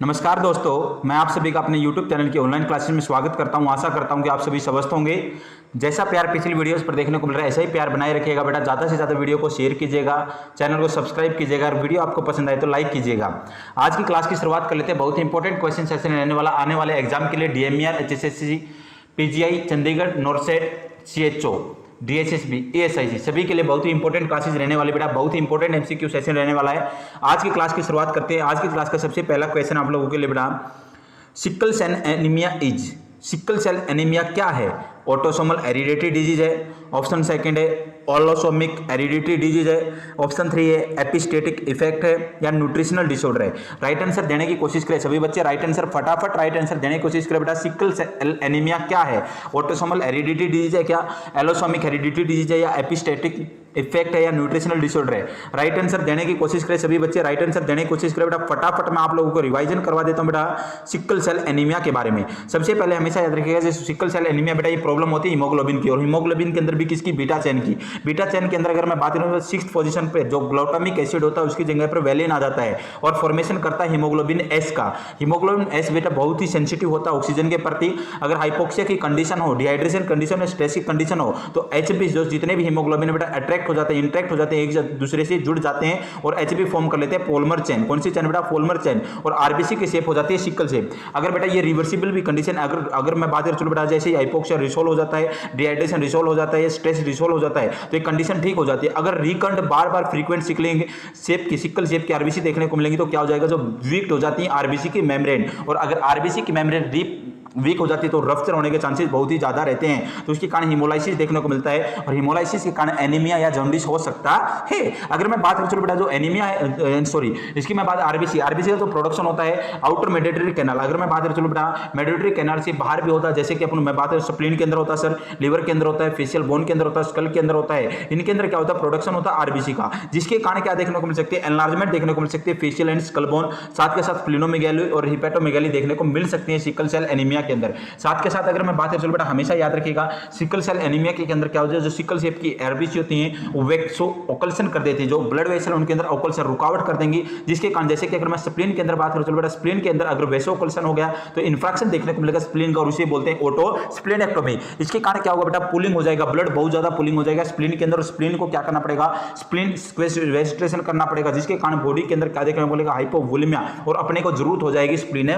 नमस्कार दोस्तों, मैं आप सभी का अपने YouTube चैनल की ऑनलाइन क्लासेस में स्वागत करता हूं। आशा करता हूं कि आप सभी स्वस्थ होंगे। जैसा प्यार पिछली वीडियोस पर देखने को मिल रहा है, ऐसा ही प्यार बनाए रखिएगा बेटा। ज़्यादा से ज़्यादा वीडियो को शेयर कीजिएगा, चैनल को सब्सक्राइब कीजिएगा और वीडियो आपको पसंद आए तो लाइक कीजिएगा। आज की क्लास की शुरुआत कर लेते हैं। बहुत ही इंपॉर्टेंट क्वेश्चन सेशन रहने वाला आने वाले एग्जाम के लिए DMER, HSSC, PGI, Chandigarh, नॉर्सेट, CHO, DSSB, ASIC सभी के लिए बहुत ही इंपॉर्टेंट क्लासेस रहने वाली बेटा। बहुत ही इंपॉर्टेंट MCQ सेशन रहने वाला है। आज की क्लास की शुरुआत करते हैं। आज की क्लास का सबसे पहला क्वेश्चन आप लोगों के लिए बेटा, sickle cell anaemia is, sickle cell anaemia क्या है? ऑटोसोमल हेरिडिटरी डिजीज है। ऑप्शन सेकंड है ऑलोसोमिक हेरिडिटरी डिजीज है। ऑप्शन 3 है एपिस्टेटिक इफेक्ट है या न्यूट्रिशनल डिसऑर्डर है। राइट आंसर देने की कोशिश करें सभी बच्चे। राइट आंसर फटाफट राइट आंसर देने की कोशिश करें बेटा। सिकल सेल एनीमिया क्या है? ऑटोसोमल हेरिडिटरी डिजीज है क्या? एलोसोमिक हेरिडिटरी डिजीज है या एपिस्टेटिक इफेक्ट है या न्यूट्रिशनल डिसऑर्डर है? राइट आंसर देने की कोशिश करें सभी बच्चे। राइट आंसर देने की कोशिश करें बेटा। फटाफट मैं आप लोगों को रिवाइजन करवा देता हूं बेटा सिकल सेल एनीमिया के बारे में। सबसे पहले हमेशा याद रखिएगा, जैसे सिकल सेल एनीमिया बेटा ये प्रॉब्लम होती है हीमोग्लोबिन की, और हीमोग्लोबिन के अंदर भी किसकी? बीटा चेन की। बीटा चेन के अंदर अगर मैं बात करूं तो 6th पोजीशन पे जो ग्लूटामिक एसिड होता है उसकी जगह पर वेलिन आ जाता है और फॉर्मेशन करता है हीमोग्लोबिन एस का। हीमोग्लोबिन एस बेटा बहुत ही सेंसिटिव होता है ऑक्सीजन के प्रति। अगर हाइपोक्सिया की कंडीशन हो, डिहाइड्रेशन कंडीशन, स्ट्रेस की कंडीशन हो तो एचबी जो जितने भी हीमोग्लोबिन बेटा अट्रैक्ट हो जाते हैं, इंटरेक्ट हो जाते हैं, एक दूसरे से जुड़ जाते हैं और एचबी फॉर्म कर लेते हैं पॉलीमर चेन। कौन सी चेन बेटा? Polymer chain. और आरबीसी की शेप हो जाती है सिकल शेप। अगर बेटा ये रिवर्सिबल भी कंडीशन अगर मैं बात करूं बेटा, जैसे हाइपोक्सिया रिसोल्व हो जाता है, डिहाइड्रेशन रिसोल्व हो जाता है, स्ट्रेस रिसोल्व हो जाता है तो ये कंडीशन ठीक हो जाती है। अगर रिकंट बार बार फ्रीक्वेंट सिकल शेप की आरबीसी देखने को मिलेंगी तो क्या हो जाएगा? जो वीक हो जाती है आरबीसी की मेम्ब्रेन, और अगर आरबीसी की मेम्ब्रेन वीक हो जाती है तो रफ्चर होने के चांसेस बहुत ही ज्यादा रहते हैं। तो उसके कारण हिमोलाइसिस देखने को मिलता है और हिमोलाइसिस के कारण एनीमिया या जॉन्डिस हो सकता है। अगर मैं बात करूं बेटा जो एनीमिया है, सॉरी इसकी मैं बात आरबीसी का जो प्रोडक्शन होता है आउटर मेडिटेरी कैनाल। अगर मैं बात करूं बेटा मेडिटेरी कैनाल से बाहर भी होता है, जैसे कि अपन मैं बात करूं स्प्लीन के अंदर होता है सर, लिवर के अंदर होता है, फेशियल बोन के अंदर होता है, स्कल के अंदर होता है। इनके अंदर क्या होता है? प्रोडक्शन होता है आरबीसी का, जिसके कारण क्या देखने को मिल सकती है? एनलार्जमेंट देखने को मिल सकती है फेशियल एंड स्कल बोन, साथ के साथ स्प्लीनोमेगाली और हिपेटोमेगाली देखने को मिल सकती है सिकल सेल एनीमिया के अंदर। साथ के साथ अगर मैं बात करूं बेटा, हमेशा याद रखिएगा सिकल सेल एनीमिया के अंदर क्या होता है? जो सिकल शेप की आरबीसी होती हैं वो वेक्सो ओकल्सन कर देती है, जो ब्लड वेसल उनके अंदर ओकल्सन रुकावट कर देंगी, जिसके कारण जैसे कि अगर मैं स्प्लीन के अंदर बात करूं बेटा, स्प्लीन के अंदर अगर वेसो ओकल्सन हो गया तो इन्फ्रैक्शन देखने को मिलेगा स्प्लीन का, और उसे बोलते हैं ऑटो स्प्लेनेक्टोमी। इसके कारण क्या होगा बेटा? पुलिंग हो जाएगा, ब्लड बहुत ज्यादा पुलिंग हो जाएगा स्प्लीन के अंदर, और स्प्लीन को क्या करना पड़ेगा? स्प्लीन वेस्ट्रेशन करना पड़ेगा, जिसके कारण बॉडी के अंदर क्या देखने को मिलेगा? हाइपोवोलेमिया, और अपने को जरूरत हो जाएगी स्प्लीन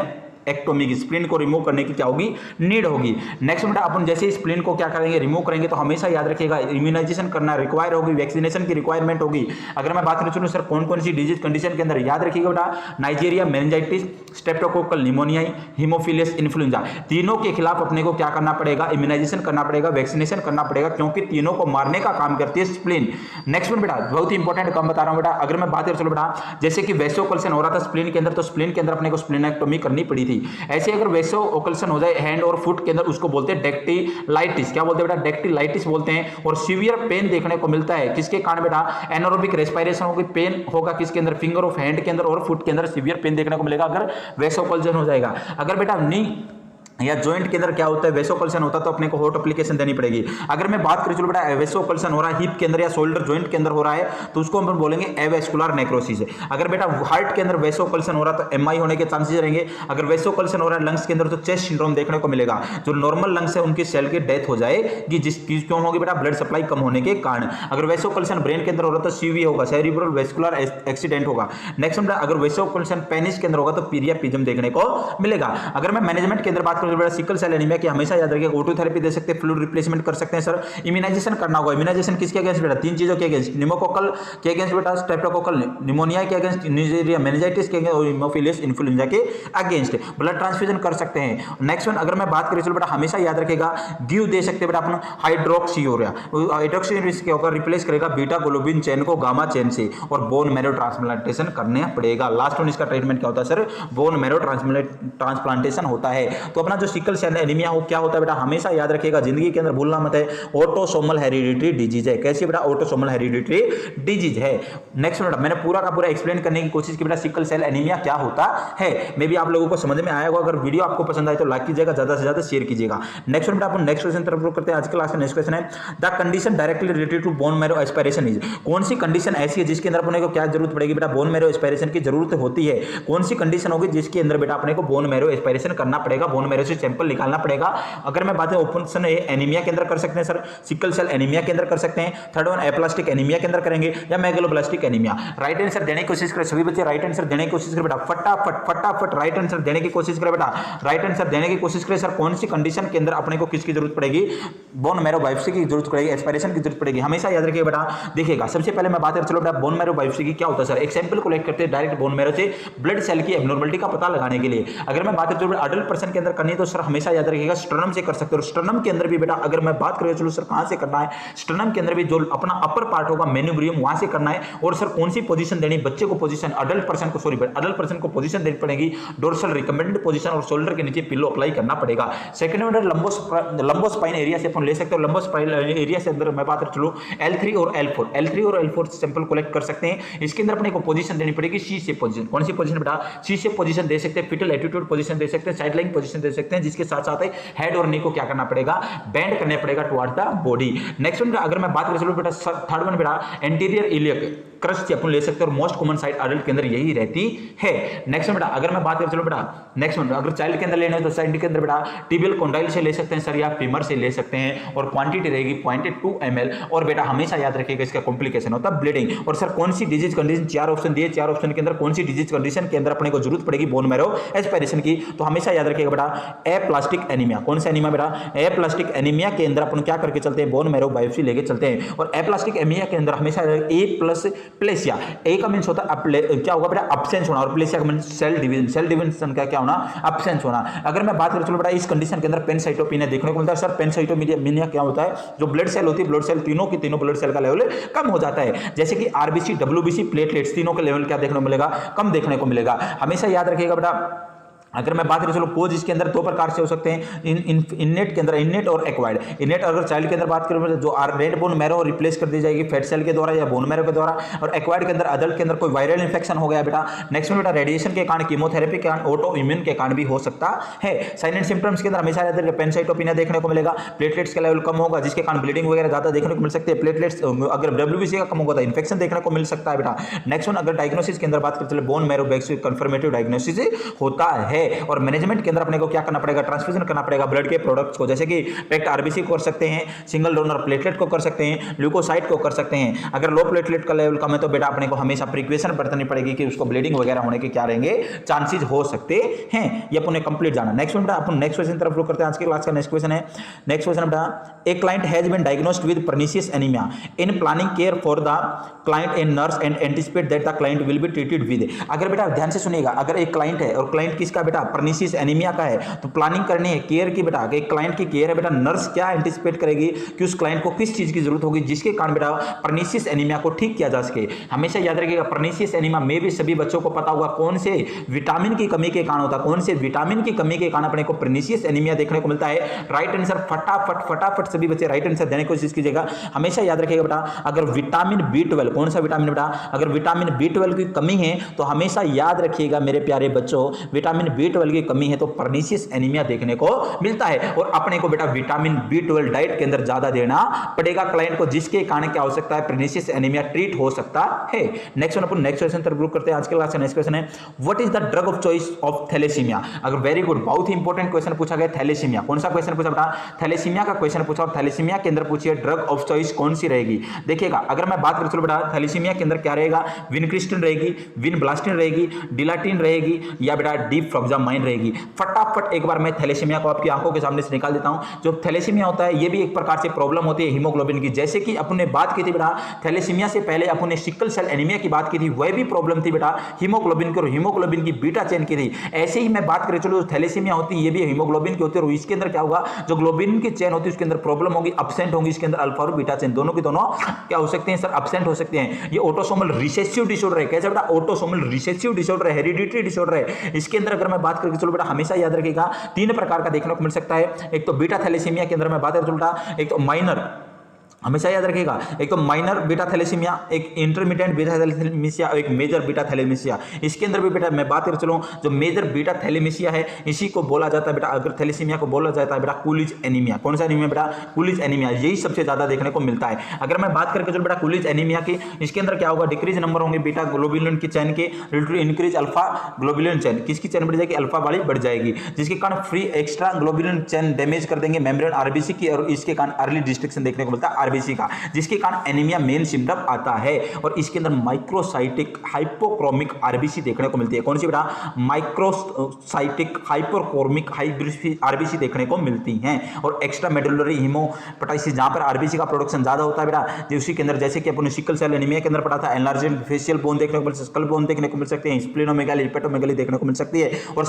एक्टोमी की, स्प्लीन को रिमूव करने की क्या होगी? नीड होगी। नेक्स्ट बेटा अपन जैसे स्प्लीन को क्या करेंगे? रिमूव करेंगे तो हमेशा याद रखिएगा इम्यूनाइजेशन करना रिक्वायर होगी, वैक्सीनेशन की रिक्वायरमेंट होगी। अगर मैं बात करूं सर कौन कौन सी डिजीज कंडीशन के अंदर, याद रखिएगा बेटा Neisseria meningitis, streptococcal pneumonia, haemophilus influenza, तीनों के खिलाफ अपने को क्या करना पड़ेगा? इम्यूनाइजेशन करना पड़ेगा, वैक्सीनेशन करना पड़ेगा, क्योंकि तीनों को मारने का काम करती है स्प्लीन। नेक्स्ट वन बेटा बहुत ही इंपॉर्टेंट काम बता रहा हूं बेटा, अगर मैं बात करूं बेटा जैसे कि वेसोकल्सन हो रहा था स्प्लीन के अंदर, तो स्प्लीन के अंदर अपने को स्प्लीनेक्टोमी करनी पड़ी थी। ऐसे अगर वेसो ओकल्सन हो जाए हैंड और फुट के अंदर, उसको बोलते हैं डेक्टिलाइटिस। क्या बोलते हैं बेटा? डेक्टिलाइटिस बोलते हैं। और सीवियर पेन देखने को मिलता है किसके कारण बेटा? एनारोबिक रेस्पिरेशन होगी, पेन होगा किसके अंदर? फिंगर ऑफ हैंड के अंदर और फुट के अंदर सीवियर पेन देखने को मिलेगा अगर वेसो ओकल्सन हो जाएगा। अगर बेटा नी या जॉइंट के अंदर क्या होता है? वेसोकल्सन होता है तो अपने को हॉट एप्लीकेशन देनी पड़ेगी। अगर मैं बात करूं चलो बेटा वेसोकल्सन हो रहा है हिप के अंदर या शोल्डर जॉइंट के अंदर हो रहा है तो उसको हम बोलेंगे एवेस्कुलर नेक्रोसिस। अगर बेटा हार्ट के अंदर वेसोकल्सन हो रहा है तो एमआई होने के चांसेस रहेंगे। अगर वेसोकल्सन हो रहा है लंग्स के अंदर तो चेस्ट सिंड्रोम देखने को मिलेगा। जो नॉर्मल लंग्स है उनकी सेल की डेथ हो जाएगी, क्यों होगी बेटा? ब्लड सप्लाई कम होने के कारण। अगर वेसोकल्सन ब्रेन के अंदर हो रहा है तो सीवी होगा, सेरिब्रल वेस्कुलर एक्सीडेंट होगा। नेक्स्ट बेटा अगर वेसोकल्सन पेनिस के अंदर होगा तो पीरियापिज्म देखने को मिलेगा। अगर मैं मैनेजमेंट के अंदर बात करूं बेटा सिकल सेल एनीमिया की हमेशा याद रखिएगा ऑटो थेरेपी दे सकते हैं, फ्लूइड रिप्लेसमेंट कर सकते हैं सर। इम्यूनाइजेशन करना होगा। इम्यूनाइजेशन किसके अगेंस्ट बेटा? तीन चीजों के अगेंस्ट, निमोकोकल के अगेंस्ट बेटा, स्ट्रेप्टोकोकल निमोनिया के अगेंस्ट, नाइजीरिया मेनिंजाइटिस के अगेंस्ट और हीमोफिलियस इन्फ्लुएंजा के अगेंस्ट ब्लड ट्रांसफ्यूजन कर सकते हैं। नेक्स्ट वन अगर मैं बात करें चलो बेटा हमेशा याद रखिएगा गिव दे सकते हैं बेटा अपन हाइड्रोक्सीयूरिया। हाइड्रोक्सीयूरिया क्या होगा? रिप्लेस करेगा बीटा ग्लोबिन चेन को गामा चेन से, और बोन मैरो ट्रांसप्लांटेशन करना पड़ेगा। लास्ट वन इसका ट्रीटमेंट क्या होता है सर? बोन मैरो ट्रांसप्लांटेशन होता है। तो अपना अपना जो सिकल सेल एनीमिया हो क्या होता है बेटा, हमेशा याद रखिएगा, जिंदगी के अंदर भूलना मत है, ऑटोसोमल हेरिडिटरी डिजीज है। कैसी बेटा, ऑटोसोमल हेरिडिटरी डिजीज है। नेक्स्ट बेटा, मैंने पूरा का पूरा एक्सप्लेन करने की कोशिश की बेटा सिकल सेल एनीमिया क्या होता है। मे भी आप लोगों को समझ में आया होगा। अगर वीडियो आपको पसंद आए तो लाइक कीजिएगा, ज्यादा से ज्यादा शेयर कीजिएगा। नेक्स्ट बेटा, अपन नेक्स्ट क्वेश्चन तरफ रुक करते हैं। आज की क्लास का नेक्स्ट क्वेश्चन है, the condition directly related to bone marrow aspiration is. कौन सी कंडीशन ऐसी है जिसके अंदर अपने को क्या जरूरत पड़ेगी बेटा, बोन मैरो एस्पिरेशन की जरूरत होती है। कौन सी कंडीशन होगी जिसके अंदर बेटा अपने को बोन मैरो एस्पिरेशन करना पड़ेगा, बोन मैरो से सैंपल निकालना पड़ेगा। अगर मैं बात ऑप्शन ए एनीमिया के अंदर कर सकते हैं सर, सिकल सेल एनीमिया के अंदर कर सकते हैं, थर्ड वन एप्लास्टिक एनीमिया के अंदर करेंगे, या मेगालोब्लास्टिक एनीमिया। राइट आंसर देने की कोशिश करें सभी बच्चे, राइट आंसर देने की कोशिश करें बेटा, फटाफट फटाफट राइट आंसर देने की कोशिश करें बेटा, राइट आंसर देने की कोशिश करें। सर कौन सी कंडीशन के अंदर अपने को किसकी जरूरत पड़ेगी, बोन मैरो बायोप्सी की जरूरत पड़ेगी, एस्पिरेशन की जरूरत पड़ेगी। हमेशा याद रखिए बेटा। देखिएगा, सबसे पहले मैं बात कर चलो बेटा बोन मैरो बायोप्सी की क्या होता है सर, एक सैंपल कलेक्ट करते हैं डायरेक्ट बोन मैरो से ब्लड सेल की एब्नॉर्मलिटी का पता लगाने के लिए। अगर मैं बात कर चलो अडल्ट पर्सन के अंदर करनी है तो सर हमेशा याद रखिएगा स्टर्नम से कर सकते हो। स्टर्नम के अंदर भी बेटा अगर मैं बात करें चलो सर कहां से करना है, स्टर्नम के अंदर भी जो अपना अपर पार्ट होगा मेन्यूब्रियम वहां से करना है। और सर कौन सी पोजीशन देनी, बच्चे को पोजीशन, अडल्ट पर्सन को सॉरी अडल्ट पर्सन को पोजीशन देनी पड़ेगी डोर्सल रिकमेंडेड पोजीशन, और शोल्डर के नीचे पिलो अप्लाई करना पड़ेगा। सेकंड में लंबोस्पाइन एरिया से अपन ले सकते हो, लंबोस्पाइन एरिया से अंदर मैं बात कर चलो L3 और L4 सैंपल कलेक्ट कर सकते हैं। इसके अंदर अपने को पोजीशन देनी पड़ेगी सी शेप पोजीशन। कौन सी पोजीशन बेटा, सी शेप पोजीशन दे सकते हैं, फिटल एटीट्यूड पोजीशन दे सकते हैं, साइड लाइन पोजीशन दे सकते हैं, जिसके साथ साथ हेड और नी को क्या करना पड़ेगा, बेंड करने पड़ेगा towards the body. Next one अगर मैं बात कर चलो बेटा, थर्ड वन बेटा एंटीरियर इलियक क्रस्ट अपन ले सकते हैं, और मोस्ट कॉमन साइड अडल्ट के अंदर यही रहती है। नेक्स्ट बेटा अगर मैं बात कर चलो बेटा, नेक्स्ट वन अगर चाइल्ड के अंदर लेना है तो साइड के अंदर बेटा टिबियल कॉन्डाइल से ले सकते हैं सर, या फीमर से ले सकते हैं, और क्वांटिटी रहेगी 0.2 ml। और बेटा हमेशा याद रखिएगा इसका कॉम्प्लिकेशन होता है ब्लीडिंग। और सर कौन सी डिजीज कंडीशन, चार ऑप्शन दिए, चार ऑप्शन के अंदर कौन सी डिजीज कंडीशन के अंदर अपने को जरूरत पड़ेगी बोन मैरो एस्पिरेशन की, तो हमेशा याद रखिएगा बेटा एप्लास्टिक एनीमिया। कौन सा एनीमिया बेटा, एप्लास्टिक एनीमिया के अंदर अपन क्या करके चलते हैं, बोन मैरो बायोप्सी लेके चलते हैं। और एप्लास्टिक एनीमिया के अंदर हमेशा ए प्लस प्लेसिया, ए का मींस होता है क्या होगा बेटा, अब्सेंस होना, और प्लेसिया का मींस सेल डिवीजन का क्या होना, अब्सेंस होना। अगर मैं बात करूं चलो बेटा इस कंडीशन के अंदर पेनसाइटोपिनिया देखने को मिलता है सर। पेनसाइटोपिनिया क्या होता है, जो ब्लड सेल होती है, ब्लड सेल तीनों की तीनों ब्लड सेल का लेवल कम हो जाता है, जैसे कि आरबीसी, डब्ल्यूबीसी, प्लेटलेट्स तीनों का लेवल क्या देखने को मिलेगा, कम देखने को मिलेगा। हमेशा याद रखिएगा बेटा। अगर मैं बात करूं चलो कोज इसके अंदर दो प्रकार से हो सकते हैं, इननेट के अंदर, इननेट और एक्वायर्ड। इननेट अगर चाइल्ड के अंदर बात करूं जो रेड बोन मैरो रिप्लेस कर दी जाएगी फैट सेल के द्वारा या बोन मैरो के द्वारा, और एक्वायर्ड के अंदर अडल्ट के अंदर कोई वायरल इंफेक्शन हो गया बेटा। नेक्स्ट में बेटा रेडिएशन के कारण, कीमोथेरेपी के कारण, ऑटो इम्यून के कारण भी हो सकता है। साइन एंड सिम्टम्स के अंदर हमेशा पेनसाइटोपिनिया देखने को मिलेगा, प्लेटलेट्स का लेवल कम होगा जिसके कारण ब्लीडिंग वगैरह ज्यादा देखने को मिल सकती है। प्लेटलेट्स अगर डब्ल्यूबीसी का कम होगा तो इन्फेक्शन देखने को मिल सकता है बेटा। नेक्स्ट वन अगर डायग्नोसिस के अंदर बात करते हैं, bone marrow biopsy confirmative diagnosis होता है। और मैनेजमेंट के अंदर अपने को क्या करना पड़ेगा, ट्रांसफ्यूजन करना पड़ेगा ब्लड के प्रोडक्ट्स को, जैसे कि पैक्ड आरबीसी को कर सकते हैं, सिंगल डोनर प्लेटलेट को कर सकते हैं, ल्यूकोसाइट को कर सकते हैं। अगर लो प्लेटलेट का लेवल कम है तो बेटा अपने को हमेशा प्रिकॉशन बरतनी पड़ेगी कि उसको ब्लीडिंग वगैरह होने के क्या रहेंगे, चांसेस हो सकते हैं। ये अपने कंप्लीट जाना। नेक्स्ट बेटा अपन नेक्स्ट क्वेश्चन तरफ रुक करते हैं। आज की क्लास का नेक्स्ट क्वेश्चन है, नेक्स्ट क्वेश्चन बेटा, a client has been diagnosed with pernicious anaemia, in planning care for the client and nurse and anticipate that the client will be treated with. अगर बेटा ध्यान से सुनिएगा, अगर एक क्लाइंट है और क्लाइंट किसका बेटा, पर्नीशियस एनीमिया का है, तो प्लानिंग करनी है केयर की बेटा, एक क्लाइंट की केयर है बेटा, नर्स क्या एंटिसिपेट करेगी कि उस क्लाइंट को किस चीज की जरूरत होगी जिसके कारण बेटा पर्नीशियस एनीमिया को ठीक किया जा सके। हमेशा याद रखिएगा पर्नीशियस एनीमिया में भी सभी बच्चों को पता होगा कौन से विटामिन की कमी के कारण होता है, कौन से विटामिन की कमी के कारण अपने को पर्नीशियस एनीमिया देखने को मिलता है। राइट आंसर फटाफट सभी बच्चे राइट आंसर देने की कोशिश कीजिएगा। हमेशा याद रखिएगा बेटा अगर विटामिन B12, कौन सा विटामिन बेटा, अगर विटामिन B12 की कमी है तो हमेशा याद रखिएगा मेरे प्यारे बच्चों, विटामिन B12 की कमी है तो पर्नीशियस एनीमिया देखने को मिलता है। और अपने को बेटा विटामिन B12 डाइट के अंदर ज्यादा देना पड़ेगा क्लाइंट को, जिसके कारण क्या हो सकता है, पर्नीशियस एनीमिया ट्रीट हो सकता है। नेक्स्ट वन अपन नेक्स्ट क्वेश्चन तरफ रुक करते हैं। आज के क्लास का नेक्स्ट क्वेश्चन है, what is the drug of choice of thalassaemia. अगर वेरी गुड, बहुत ही इंपॉर्टेंट क्वेश्चन पूछा गया, थैलेसीमिया। कौन सा क्वेश्चन पूछा बेटा, थैलेसीमिया का क्वेश्चन पूछा, और थैलेसीमिया के अंदर पूछिए ड्रग ऑफ चॉइस कौन सी रहेगी। देखिएगा अगर मैं बात कर चलो बेटा थैलेसीमिया के अंदर क्या रहेगा, विनक्रिस्टिन रहेगी, विनब्लास्टिन रहेगी, डिलाटिन रहेगी, या बेटा डिफ्रॉक्सामाइन रहेगी। फटाफट एक बार मैं थैलेसीमिया को आपकी आंखों के सामने से निकाल देता हूं। जो थैलेसीमिया होता है ये भी एक प्रकार से प्रॉब्लम होती है हीमोग्लोबिन की, जैसे कि अपन ने बात की थी बेटा थैलेसीमिया से पहले अपन ने सिकल सेल एनीमिया की बात की थी, वह भी प्रॉब्लम थी बेटा हीमोग्लोबिन की, और हीमोग्लोबिन की बीटा चेन की थी। ऐसे ही मैं बात करें चलो थैलेसीमिया होती है ये भी हीमोग्लोबिन की होती है, और इसके अंदर क्या होगा, जो ग्लोबिन की चेन होती है उसके अंदर प्रॉब्लम होगी, अब्सेंट होंगी, इसके अंदर अल्फा और बीटा चेन दोनों की दोनों क्या हो सकते हैं सर, अब्सेंट हो सकते सकते हैं। ये ऑटोसोमल रिसेसिव डिसऑर्डर है। कैसे बेटा? ऑटोसोमल रिसेसिव डिसऑर्डर है, हेरिडिटरी डिसऑर्डर है। इसके अंदर अगर मैं बात करके चलो बेटा, हमेशा याद रखिएगा 3 प्रकार का देखने को मिल सकता है। एक तो बीटा थैलेसीमिया के अंदर मैं बात करके चलता, एक तो माइनर, हमेशा याद रखिएगा, एक तो माइनर बीटा थैलेसीमिया, एक इंटरमीडिएट बीटा थैलेसीमिया और एक मेजर बीटा थैलेसीमिया। इसके अंदर भी बेटा मैं बात कर चलूं, जो मेजर बीटा थैलेसीमिया है इसी को बोला जाता है बेटा, अगर थैलेसीमिया को बोला जाता है बेटा कूलिज एनीमिया। कौन सा एनीमिया बेटा? Coolidge anaemia. यही सबसे ज्यादा देखने को मिलता है। अगर मैं बात करके चलो बेटा कूलिज एनीमिया की, इसके अंदर क्या होगा? डिक्रीज नंबर होंगे बीटा ग्लोबुलिन की चैन के, इंक्रीज अल्फा ग्लोबुलिन चैन। किसकी चैन बढ़ जाएगी? अल्फा वाली बढ़ जाएगी, जिसके कारण फ्री एक्स्ट्रा ग्लोबुलिन चैन डैमेज कर देंगे मेम्ब्रेन आरबीसी की, और इसके कारण अर्ली डिस्ट्रक्शन देखने को मिलता है आरबीसी का, जिसके कारण एनीमिया मेन सिम्टम आता है। और इसके अंदर माइक्रोसाइटिक हाइपोक्रोमिक आरबीसी देखने को मिलती है। कौन सी बेटा? माइक्रोसाइटिक हाइपोक्रोमिक आरबीसी देखने को मिलती हैं। और एक्स्ट्रा मेडुलरी हीमोपेटाइसिस, जहां पर आरबीसी का प्रोडक्शन ज्यादा होता है बेटा, उसी के अंदर जैसे कि अपन सिकल सेल एनीमिया के अंदर पढ़ा था, एनलार्ज्ड फेशियल बोन देखने को मिल सकता है, स्कल बोन देखने को मिल सकते हैं, स्प्लेनोमेगाली हिपेटोमेगाली देखने को मिल सकती है। और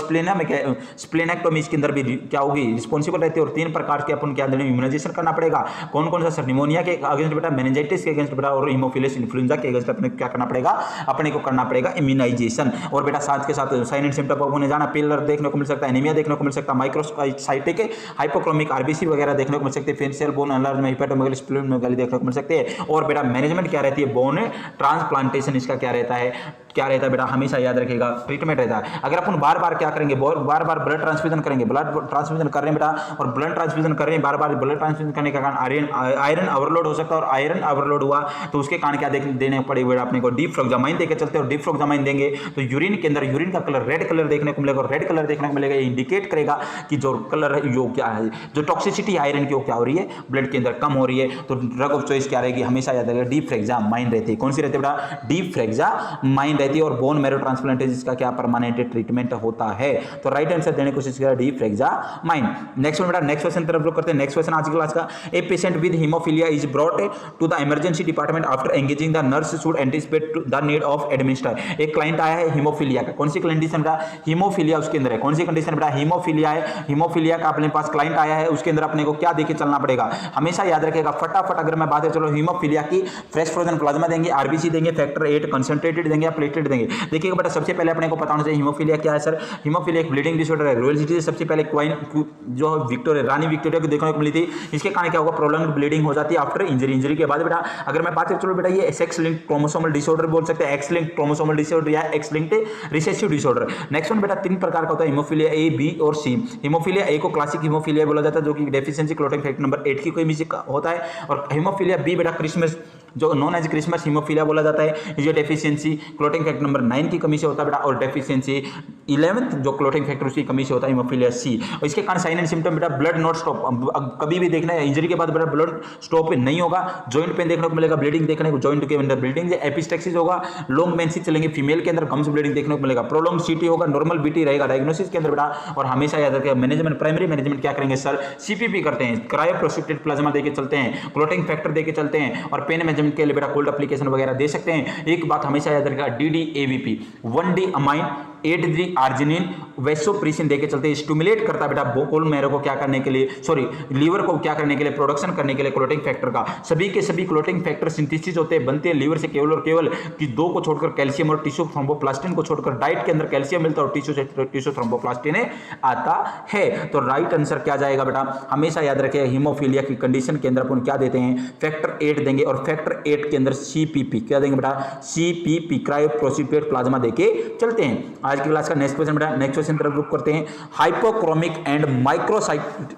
स्प्लेनेक्टोमी इसके अंदर भी क्या होगी? रिस्पॉन्सिबल रहती है। और 3 प्रकार के अपन क्या देने, इम्यूनाइजेशन करना पड़ेगा। कौन कौन सा सर? निमोनिया के अगेंस्ट बेटा, मेनिंजाइटिस के अगेंस्ट बेटा, और हीमोफिलस इन्फ्लुएंजा के अगेंस्ट अपने क्या करना पड़ेगा? अपने को करना पड़ेगा इम्यूनाइजेशन। और बेटा साथ के साथ साइन एंड सिम्टम होने जाना, पिलर देखने को मिल सकता है, एनीमिया देखने को मिल सकता है, माइक्रोसाइटिक हाइपोक्रोमिक आरबीसी वगैरह देखने को मिल सकते हैं, फेशियल बोन एनलार्जमेंट, हिपेटोमेगाली, स्प्लेनोमेगाली देखने को मिल सकते हैं। और बेटा मैनेजमेंट क्या रहती है? बोन ट्रांसप्लांटेशन इसका क्या रहता है? बेटा हमेशा याद रखिएगा, ट्रीटमेंट रहता है। अगर अपन बार बार क्या करेंगे? बार बार ब्लड ट्रांसफ्यूजन करेंगे, ब्लड ट्रांसफ्यूजन कर रहे हैं बेटा, और ब्लड ट्रांसफ्यूजन कर रहे हैं बार बार, ब्लड ट्रांसफ्यूजन करने के कारण आयरन ओवरलोड हो सकता है। और आयरन ओवरलोड हुआ तो उसके कारण क्या देने पड़ेगा अपने को? डिफ्रोक्सामाइन देके चलते हैं। और डिफ्रोक्सामाइन देंगे तो यूरिन के अंदर यूरिन का कलर रेड कलर देखने को मिलेगा। और रेड कलर देखने को मिलेगा, ये इंडिकेट करेगा कि जो कलर है यो क्या है, जो टॉक्सिसिटी आयरन की वो क्या हो रही है? ब्लड के अंदर कम हो रही है। तो ड्रग ऑफ चॉइस क्या रहेगी? हमेशा याद रखिएगा, डिफ्रेक्सामाइन रहती है। कौन सी रहती है बेटा? डिफ्रेक्सामाइन रहती है। और बोन मैरो ट्रांसप्लांटेशन इसका क्या परमानेंट ट्रीटमेंट होता है? तो राइट आंसर देने की कोशिश करें, डिफ्रेक्सामाइन। नेक्स्ट बेटा, नेक्स्ट क्वेश्चन तरफ लोग करते हैं। नेक्स्ट क्वेश्चन आज की क्लास का, a patient with haemophilia is brought to the emergency department after engaging the nurse should anticipate the need of administer. एक क्लाइंट आया है हीमोफीलिया का। कौन सी कंडीशन बेटा? हीमोफीलिया उसके अंदर है। कौन सी कंडीशन बेटा? हीमोफीलिया है। हीमोफीलिया का अपने पास क्लाइंट आया है, उसके अंदर अपने को क्या देके चलना पड़ेगा? हमेशा याद रखिएगा, फटाफट अगर मैं बात है चलो, हीमोफीलिया की फ्रेश फ्रोजन प्लाज्मा देंगे, आरबीसी देंगे, फैक्टर 8 कंसंट्रेटेड देंगे या प्लेटलेट देंगे। देखिएगा बेटा, सबसे पहले अपने को पता होना चाहिए हीमोफीलिया क्या है सर। हीमोफीलिया एक ब्लीडिंग डिसऑर्डर है। रॉयल सिटी से सबसे पहले क्वीन जो विक्टोरिया, रानी विक्टोरिया को देखने को मिली थी। इसके कारण क्या होगा? प्रोलॉन्ग्ड ब्लीडिंग हो जाती है आफ्टर इंजरी के बाद बेटा। अगर मैं बात करूं चलो बेटा, ये सेक्स लिंक्ड क्रोमोसोमल डिसऑर्डर बोल सकते हैं, एक्स लिंक्ड क्रोमोसोमल डिसऑर्डर या x linked recessive disorder. Next one बेटा, 3 प्रकार का होता है हीमोफीलिया, ए, बी और सी। हीमोफीलिया ए को क्लासिक हीमोफीलिया बोला जाता है, जो कि डेफिशिएंसी क्लोटिंग फैक्टर नंबर 8 की कमी से होता है। और हीमोफीलिया बी बेटा क्रिसमस, जो नॉन एज क्रिसमस हीमोफीलिया बोला जाता है, ये डेफिशिएंसी क्लोटिंग फैक्टर नंबर 9 की कमी से होता है बेटा। और डेफिशिएंसी 11th जो क्लोटिंग फैक्टर उसकी कमी से होता है हीमोफीलिया सी। और इसके कारण साइन एंड सिम्टम बेटा, ब्लड नॉट स्टॉप। कभी भी देखना है इंजरी के बाद बेटा ब्लड स्टॉप नहीं होगा। जॉइंट पेन देखने को मिलेगा, ब्लीडिंग देखने को, जॉइंट के अंदर ब्लीडिंग, एपिस्टेक्सिस होगा, लॉन्ग मेंसेस चलेंगे, फीमेल के अंदर गम्स ब्लीडिंग देखने को मिलेगा, प्रोलॉन्ग सीटी होगा, नॉर्मल बीटी रहेगा डायग्नोसिस के अंदर बेटा। और हमेशा याद रखिएगा, मैनेजमेंट प्राइमरी मैनेजमेंट क्या करेंगे सर? सीपीपी करते हैं, क्रायोप्रोसिक्टेड प्लाज्मा देके चलते हैं, क्लोटिंग फैक्टर देके चलते हैं। और पेन मैनेजमेंट के लिए बेटा कोल्ड एप्लीकेशन वगैरह दे सकते हैं। एक बात हमेशा याद रखिएगा, DDAVP 1D amine 8D arginine vasopressin देके चलते हैं, स्टिमुलेट करता है बेटा बोन मैरो को क्या करने के लिए, सॉरी लीवर को क्या करने के लिए, प्रोडक्शन करने के लिए क्लोटिंग फैक्टर का। सभी के सभी क्लोटिंग फैक्टर सिंथेसिस होते हैं, बनते हैं लीवर से केवल और केवल कि 2 को छोड़कर कैल्शियम और टिश्यू थ्रोम्बोप्लास्टिन को छोड़कर। डाइट के अंदर कैल्शियम मिलता है और टिश्यू से टिश्यू थ्रोम्बोप्लास्टिन आता है। तो राइट आंसर क्या जाएगा बेटा? हमेशा याद रखिए, हीमोफीलिया की कंडीशन के अंदर अपन क्या देते हैं? फैक्टर 8 देंगे। और फैक्टर 8 के अंदर CPP क्या देंगे बेटा? CPP क्रायोप्रोसिपेट प्लाज्मा देके चलते हैं। आज की क्लास का नेक्स्ट क्वेश्चन बेटा, नेक्स्ट क्वेश्चन तरफ रुक करते हैं। Hypochromic and microsite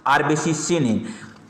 RBC seen in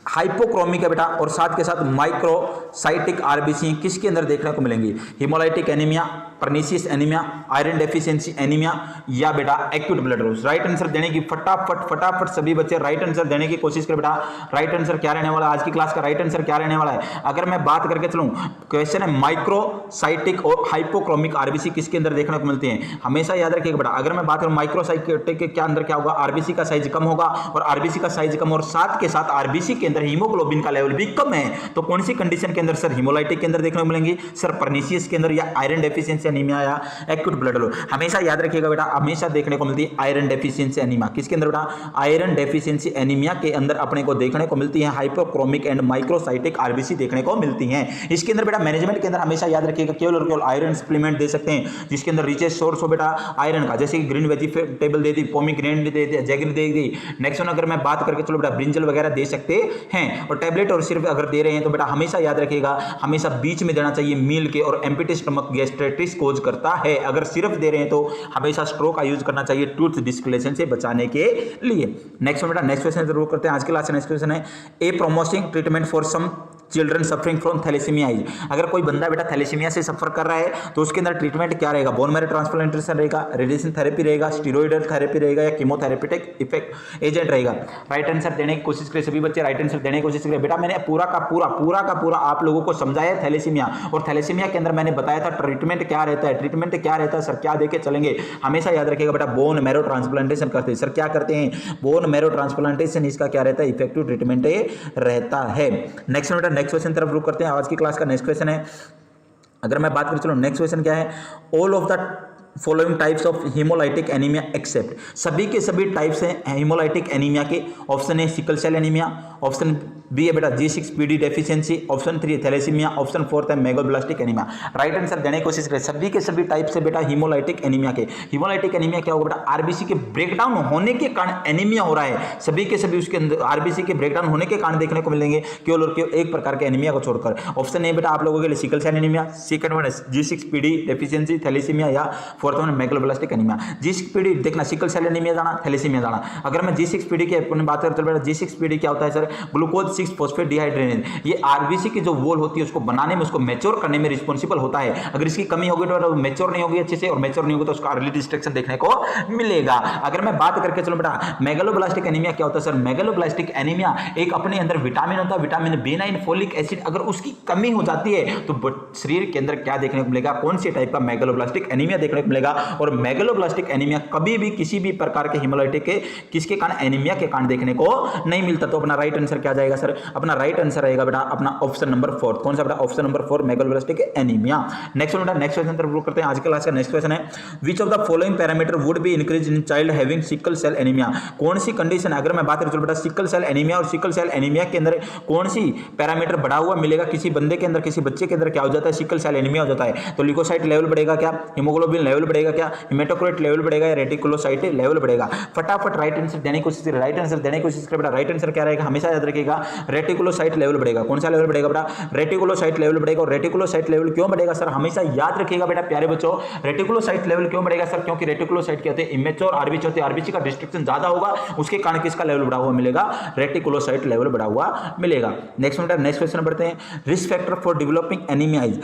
hypochromic है बेटा, और साथ के साथ माइक्रोसाइटिक आरबीसी किसके अंदर देखने को मिलेंगी? Haemolytic anaemia, pernicious anaemia, iron deficiency anaemia या बेटा acute blood loss. Right answer देने की फटाफट सभी बच्चे राइट आंसर देने की कोशिश करें बेटा। राइट आंसर क्या रहने वाला है? आज की क्लास का राइट आंसर क्या रहने वाला है? अगर मैं बात करके चलूं, क्वेश्चन है माइक्रोसाइटिक और हाइपोक्रोमिक आरबीसी किसके अंदर देखने को मिलते हैं? हमेशा याद रखिएगा बेटा, अगर मैं बात करूं माइक्रोसाइटिक के अंदर क्या होगा? आरबीसी का साइज कम होगा, और आरबीसी का साइज कम और साथ के साथ आरबीसी के अंदर हीमोग्लोबिन का लेवल भी कम है, तो कौन सी कंडीशन के अंदर सर? हीमोलाइटिक के अंदर देखने को मिलेंगी सर, परनीशियस के अंदर, या आयरन डेफिशिएंसी एनीमिया या एक्यूट ब्लड लॉस। हमेशा याद रखिएगा बेटा, हमेशा देखने को मिलती है आयरन डेफिशिएंसी एनीमिया। किसके अंदर बेटा? आयरन डेफिशिएंसी एनीमिया के अंदर अपने को देखने को मिलती है हाइपोक्रोमिक एंड माइक्रोसाइटिक आरबीसी देखने को मिलती है। इसके अंदर बेटा मैनेजमेंट के अंदर हमेशा याद रखिएगा केवल और केवल आयरन सप्लीमेंट दे सकते हैं जिसके अंदर रिचेस्ट सोर्स हो बेटा आयरन का, जैसे कि ग्रीन वेजिटेबल दे दी, पोमीग्रेनेट दे दी, जैगरी दे दी। नेक्स्ट वन अगर मैं बात करके चलो बेटा ब्रिंजल वगैरह दे सकते हैं। और टैबलेट और सिर्फ अगर दे रहे हैं तो बेटा हमेशा याद रखिएगा, हमेशा बीच में देना चाहिए मील के, और एम्प्टी स्टमक गैस्ट्राइटिस कोज करता है। अगर सिर्फ दे रहे हैं तो हमेशा स्ट्रो का यूज करना चाहिए टूथ डिस्कलेशन से बचाने के लिए। नेक्स्ट बेटा नेक्स्ट क्वेश्चन जरूर करते हैं आज के क्लास। नेक्स्ट क्वेश्चन है a promoting treatment for some children suffering from thalassaemia is. अगर कोई बंदा बेटा थैलेसीमिया से सफर कर रहा है तो उसके अंदर ट्रीटमेंट क्या रहेगा? बोन मैरो ट्रांसप्लांटेशन रहेगा, रेडिएशन थेरेपी रहेगा, स्टेरॉइडल थेरेपी रहेगा, या कीमोथेरेपेटिक इफेक्ट एजेंट रहेगा? राइट आंसर देने की कोशिश करें सभी बच्चे, राइट आंसर देने की कोशिश करें। बेटा मैंने पूरा का पूरा आप लोगों को समझाया थैलेसीमिया, और थैलेसीमिया के अंदर मैंने बताया था ट्रीटमेंट क्या रहता है। ट्रीटमेंट क्या रहता है सर? क्या देके चलेंगे? हमेशा याद रखिएगा बेटा, बोन मैरो ट्रांसप्लांटेशन करते हैं। सर क्या करते हैं? बोन मैरो ट्रांसप्लांटेशन, इसका क्या रहता है? इफेक्टिव ट्रीटमेंट रहता है। नेक्स्ट बेटा नेक्स्ट क्वेश्चन तरफ रुक करते हैं। आज की क्लास का नेक्स्ट क्वेश्चन है, अगर मैं बात करूं चलो नेक्स्ट क्वेश्चन क्या है? All of the following types of haemolytic anaemia except, सभी के सभी टाइप्स हैं हीमोलाइटिक एनीमिया के। Option A sickle cell anaemia, option B है बेटा G6PD deficiency, option 3 thalassaemia, option 4 है मेगालोब्लास्टिक एनीमिया। राइट आंसर देने की कोशिश करें। सभी के सभी टाइप से बेटा हीमोलाइटिक एनीमिया के। हीमोलाइटिक एनीमिया क्या होगा बेटा? आरबीसी के ब्रेकडाउन होने के कारण एनीमिया हो रहा है। सभी के सभी उसके अंदर आरबीसी के ब्रेकडाउन होने के कारण देखने को मिलेंगे केवल और केवल एक प्रकार के एनीमिया को छोड़कर। ऑप्शन ए बेटा आप लोगों के लिए sickle cell anaemia, second one G6PD deficiency thalassaemia, या fourth one megaloblastic anaemia. G6PD देखना, सिकल सेल एनीमिया जाना, थैलेसीमिया जाना। अगर मैं G6PD की बात करते हैं बेटा, G6PD क्या होता है सर? Glucose 6 phosphate डिहाइड्रेनेज। ये आरबीसी की जो वॉल होती है उसको बनाने में, उसको मैच्योर करने में रिस्पॉन्सिबल होता है। अगर इसकी कमी होगी तो मैच्योर नहीं होगी अच्छे से, और मैच्योर नहीं होगी तो उसका अर्ली डिस्ट्रक्शन देखने को मिलेगा। अगर मैं बात करके चलो बेटा मेगालोब्लास्टिक एनीमिया क्या होता है सर? मेगालोब्लास्टिक एनीमिया एक अपने अंदर विटामिन होता है, विटामिन B9 फोलिक एसिड, अगर उसकी कमी हो जाती है तो शरीर के अंदर क्या देखने को मिलेगा? कौन सी टाइप का मेगालोब्लास्टिक एनीमिया देखने को मिलेगा। और मेगालोब्लास्टिक एनीमिया कभी भी किसी भी प्रकार के हीमोलाइटिक के किसके कारण? एनीमिया के कारण देखने को नहीं मिलता। तो अपना राइट आंसर क्या जाएगा सर? अपना राइट आंसर रहेगा बेटा अपना ऑप्शन नंबर 4। कौन सा बेटा? Option number 4 megaloblastic anaemia. Next बेटा नेक्स्ट क्वेश्चन तरफ रुक करते हैं। आज के क्लास का नेक्स्ट क्वेश्चन है which of the following parameter would be increase in child having sickle cell anaemia. कौन सी कंडीशन है? अगर मैं बात करूं चलो बेटा सिकल सेल एनीमिया, और सिकल सेल एनीमिया के अंदर कौन सी पैरामीटर बढ़ा हुआ मिलेगा? किसी बंदे के अंदर, किसी बच्चे के अंदर क्या हो जाता है? सिकल सेल एनीमिया हो जाता है। तो ल्यूकोसाइट लेवल बढ़ेगा क्या? हीमोग्लोबिन लेवल बढ़ेगा क्या? हेमेटोक्राइट लेवल बढ़ेगा, या रेटिकुलोसाइट लेवल बढ़ेगा? फटाफट राइट आंसर देने की कोशिश करें, राइट आंसर देने की कोशिश करें बेटा। राइट आंसर क्या रहेगा? हमेशा याद रखिएगा रेटिकुलोसाइट लेवल बढ़ेगा। कौन सा लेवल बढ़ेगा बेटा? रेटिकुलोसाइट लेवल बढ़ेगा। और रेटिकुलोसाइट लेवल क्यों बढ़ेगा सर? हमेशा याद रखिएगा बेटा प्यारे बच्चों, रेटिकुलोसाइट लेवल क्यों बढ़ेगा सर? क्योंकि रेटिकुलोसाइट क्या होते हैं? इमेच्योर आरबीसी होते हैं, आरबीसी का डिस्ट्रक्शन ज्यादा होगा, उसके कारण किसका लेवल बढ़ा हुआ मिलेगा? रेटिकुलोसाइट लेवल बढ़ा हुआ मिलेगा। नेक्स्ट क्वेश्चन बढ़ते हैं। Risk factor for developing anaemia is,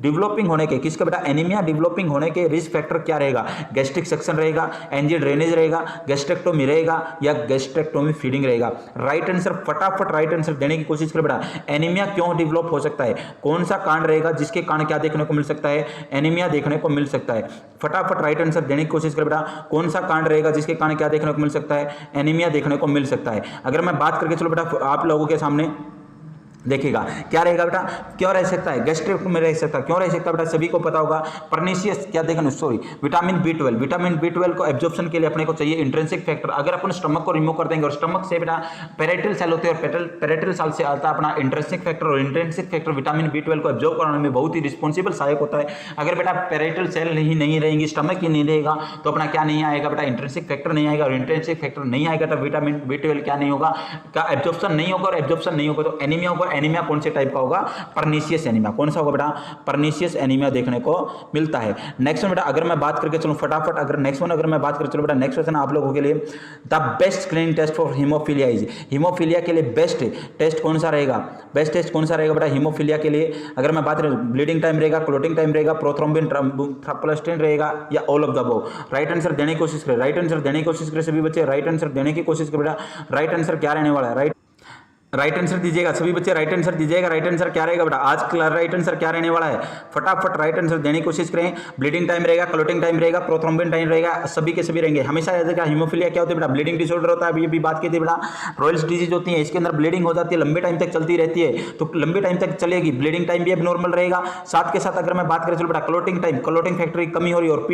developing होने के किसका बेटा? एनीमिया डेवलपिंग होने के रिस्क फैक्टर क्या रहेगा? गैस्ट्रिक सेक्शन रहेगा, एंजी ड्रेनेज रहेगा, गैस्ट्रेक्टोमी रहेगा, या गैस्ट्रेक्टोमी फीडिंग रहेगा? राइट आंसर फटाफट राइट आंसर देने की कोशिश करें बेटा। एनीमिया क्यों डेवलप हो सकता है? कौन सा कारण रहेगा जिसके कारण क्या देखने को मिल सकता है? एनीमिया देखने को मिल सकता है। फटाफट राइट आंसर देने की कोशिश करें बेटा। कौन सा कारण रहेगा जिसके कारण क्या देखने को मिल सकता है? एनीमिया देखने को मिल सकता है। अगर मैं बात करके चलो बेटा आप लोगों के सामने देखिएगा क्या रहेगा बेटा? क्यों रह सकता है? गैस्ट्रिक में रह सकता है। क्यों रह सकता है बेटा? सभी को पता होगा। परनीशियस क्या देखना, sorry vitamin B12, vitamin B12 को एब्जॉर्प्शन के लिए अपने को चाहिए इंट्रिंसिक फैक्टर। अगर अपन स्टमक को रिमूव कर देंगे, और स्टमक से बेटा पेराइटल सेल होते हैं, और पेराइटल सेल से आता है अपना इंट्रिंसिक फैक्टर, और इंट्रिंसिक फैक्टर विटामिन B12 को एब्जॉर्ब कराने में बहुत ही रिस्पॉन्सिबल सहायक होता है। अगर बेटा पेराइटल सेल ही नहीं रहेंगी, स्टमक ही नहीं रहेगा, तो अपना क्या नहीं आएगा बेटा? इंट्रिंसिक फैक्टर नहीं आएगा, और इंट्रिंसिक फैक्टर नहीं आएगा तो विटामिन B12 क्या नहीं होगा? क्या एब्जॉर्प्शन नहीं होगा, और एब्जॉर्प्शन नहीं होगा तो एनीमिया होगा। एनीमिया कौन से टाइप का होगा? Pernicious anaemia. कौन सा होगा बेटा? परनीशियस एनीमिया देखने को मिलता है। नेक्स्ट वन बेटा अगर मैं बात करके चलूं फटाफट, अगर नेक्स्ट वन अगर मैं बात करके चलो बेटा, नेक्स्ट क्वेश्चन आप लोगों के लिए the best screening test for haemophilia is, haemophilia के लिए बेस्ट टेस्ट कौन सा रहेगा? बेस्ट टेस्ट कौन सा रहेगा बेटा हीमोफीलिया के लिए? अगर मैं बात करूं ब्लीडिंग टाइम रहेगा, क्लोटिंग टाइम रहेगा, प्रोथ्रोम्बिन थ्रोम्बोप्लास्टिन रहेगा, या all of the above? Right answer देने की कोशिश करें, राइट आंसर देने की कोशिश करें सभी बच्चे, राइट आंसर देने की कोशिश करें बेटा। राइट आंसर क्या रहने वाला है? राइट आंसर दीजिएगा सभी बच्चे, राइट आंसर दीजिएगा। राइट आंसर क्या रहेगा बेटा, आज का राइट आंसर क्या रहने वाला है, फटाफट राइट आंसर देने की कोशिश करें। ब्लीडिंग टाइम रहेगा, क्लोटिंग टाइम रहेगा, प्रोथ्रोम्बिन टाइम रहेगा, सभी के सभी रहेंगे। हमेशा याद रखिएगा हीमोफीलिया क्या होता है बेटा, ब्लीडिंग डिसऑर्डर होता है। अभी भी बात की थी बेटा, रॉयल्स डिजीज होती है, इसके अंदर ब्लीडिंग हो जाती है, लंबे टाइम तक चलती रहती है, तो लंबे टाइम तक चलेगी, ब्लीडिंग टाइम भी अब नॉर्मल रहेगा। साथ के साथ अगर मैं बात करें चलो बेटा क्लोटिंग टाइम, क्लोटिंग फैक्टर की कमी हो रही है, और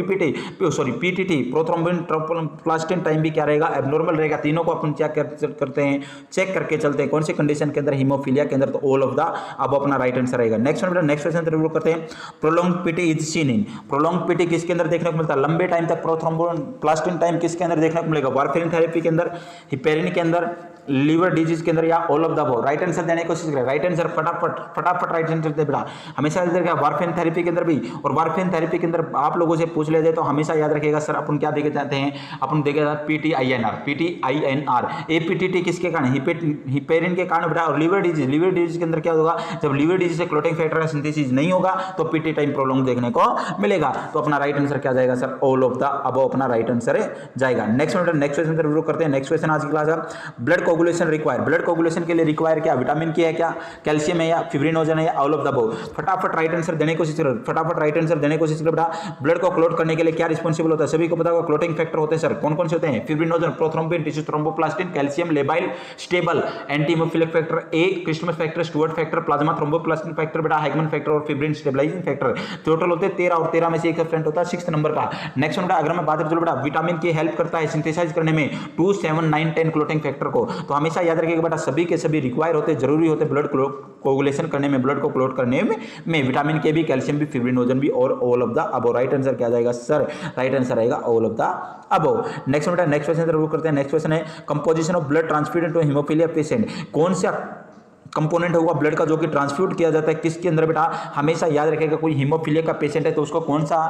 पीटीटी प्रोथ्रोम्बिन प्लास्टिन टाइम भी क्या रहेगा, एबनॉर्मल रहेगा। तीनों को अपन क्या करते हैं, चेक करके चलते हैं कौन सी कंडीशन के अंदर, हीमोफीलिया के अंदर, तो ऑल ऑफ द अब अपना राइट आंसर रहेगा। नेक्स्ट क्वेश्चन रिव्यू करते हैं। Prolong PT is seen in, prolong PT किसके अंदर देखने को मिलता है, लंबे टाइम तक प्रोथ्रोम्बिन प्लास्टिन टाइम किसके अंदर देखने को मिलेगा, वारफेरिन थेरेपी के अंदर, हिपेरिन के अंदर, लीवर डिजीज के अंदर, या all of the above. Right answer देने की कोशिश करें, राइट आंसर फटाफट राइट आंसर दे बेटा। हमेशा याद रखिएगा वारफेरिन थेरेपी के अंदर भी, और वारफेरिन थेरेपी के अंदर आप लोगों से पूछ ले जाए तो हमेशा याद रखिएगा सर अपन क्या देखे जाते हैं, अपन देखे जाते हैं पीटीआईएनआर। एपीटीटी किसके कारण, हिपेरिन के कारण बेटा। और लीवर डिजीज के अंदर क्या होगा, जब लीवर डिजीज से क्लोटिंग फैक्टर का सिंथेसिस नहीं होगा तो पीटी टाइम प्रोलॉन्ग देखने को मिलेगा। तो अपना राइट आंसर क्या जाएगा sir, all of the above अपना राइट आंसर जाएगा। नेक्स्ट क्वेश्चन रिव्यू करते हैं। नेक्स्ट क्वेश्चन आज की क्लास है blood coagulation require, blood coagulation के लिए रिक्वायर क्या, विटामिन की है क्या, कैल्शियम है या फिब्रिनोजन है, या ऑल ऑफ द अबव। फटाफट राइट आंसर देने की कोशिश करो, फटाफट राइट आंसर देने की कोशिश करो बेटा। ब्लड को क्लोट करने के लिए क्या रिस्पॉन्सिबल होता है, सभी को पता होगा, क्लोटिंग फैक्टर होते हैं सर। कौन कौन से होते हैं, fibrinogen, prothrombin, tissue thromboplastin, calcium, labile, stable, anti haemophilic factor A, Christmas factor, Stuart factor, plasma thromboplastin factor बेटा, हैगमन फैक्टर और फिब्रिन स्टेबलाइजिंग फैक्टर। टोटल होते हैं 13, और 13 में से एक सब्सटेंट होता है 6 नंबर का। नेक्स्ट बेटा अगर मैं बात करूं बेटा, विटामिन की हेल्प करता है सिंथेसाइज करने में 2, 7, 9, 10 क्लोटिंग फैक्टर को। तो हमेशा याद रखिएगा बेटा सभी के सभी रिक्वायर होते, जरूरी होते ब्लड कोगुलेशन करने में, ब्लड को क्लोट करने में विटामिन के भी, कैल्शियम भी, फिब्रिनोजन भी, और all of the above. Right answer क्या जाएगा सर, राइट आंसर आएगा all of the above. Next बेटा नेक्स्ट क्वेश्चन रिव्यू करते हैं। नेक्स्ट क्वेश्चन है composition of blood transfusion to haemophilia patient, कौन सा कंपोनेंट होगा ब्लड का जो कि ट्रांसफ्यूज किया जाता है किसके अंदर बेटा। हमेशा याद रखेगा कोई हीमोफीलिया का पेशेंट है तो उसको कौन सा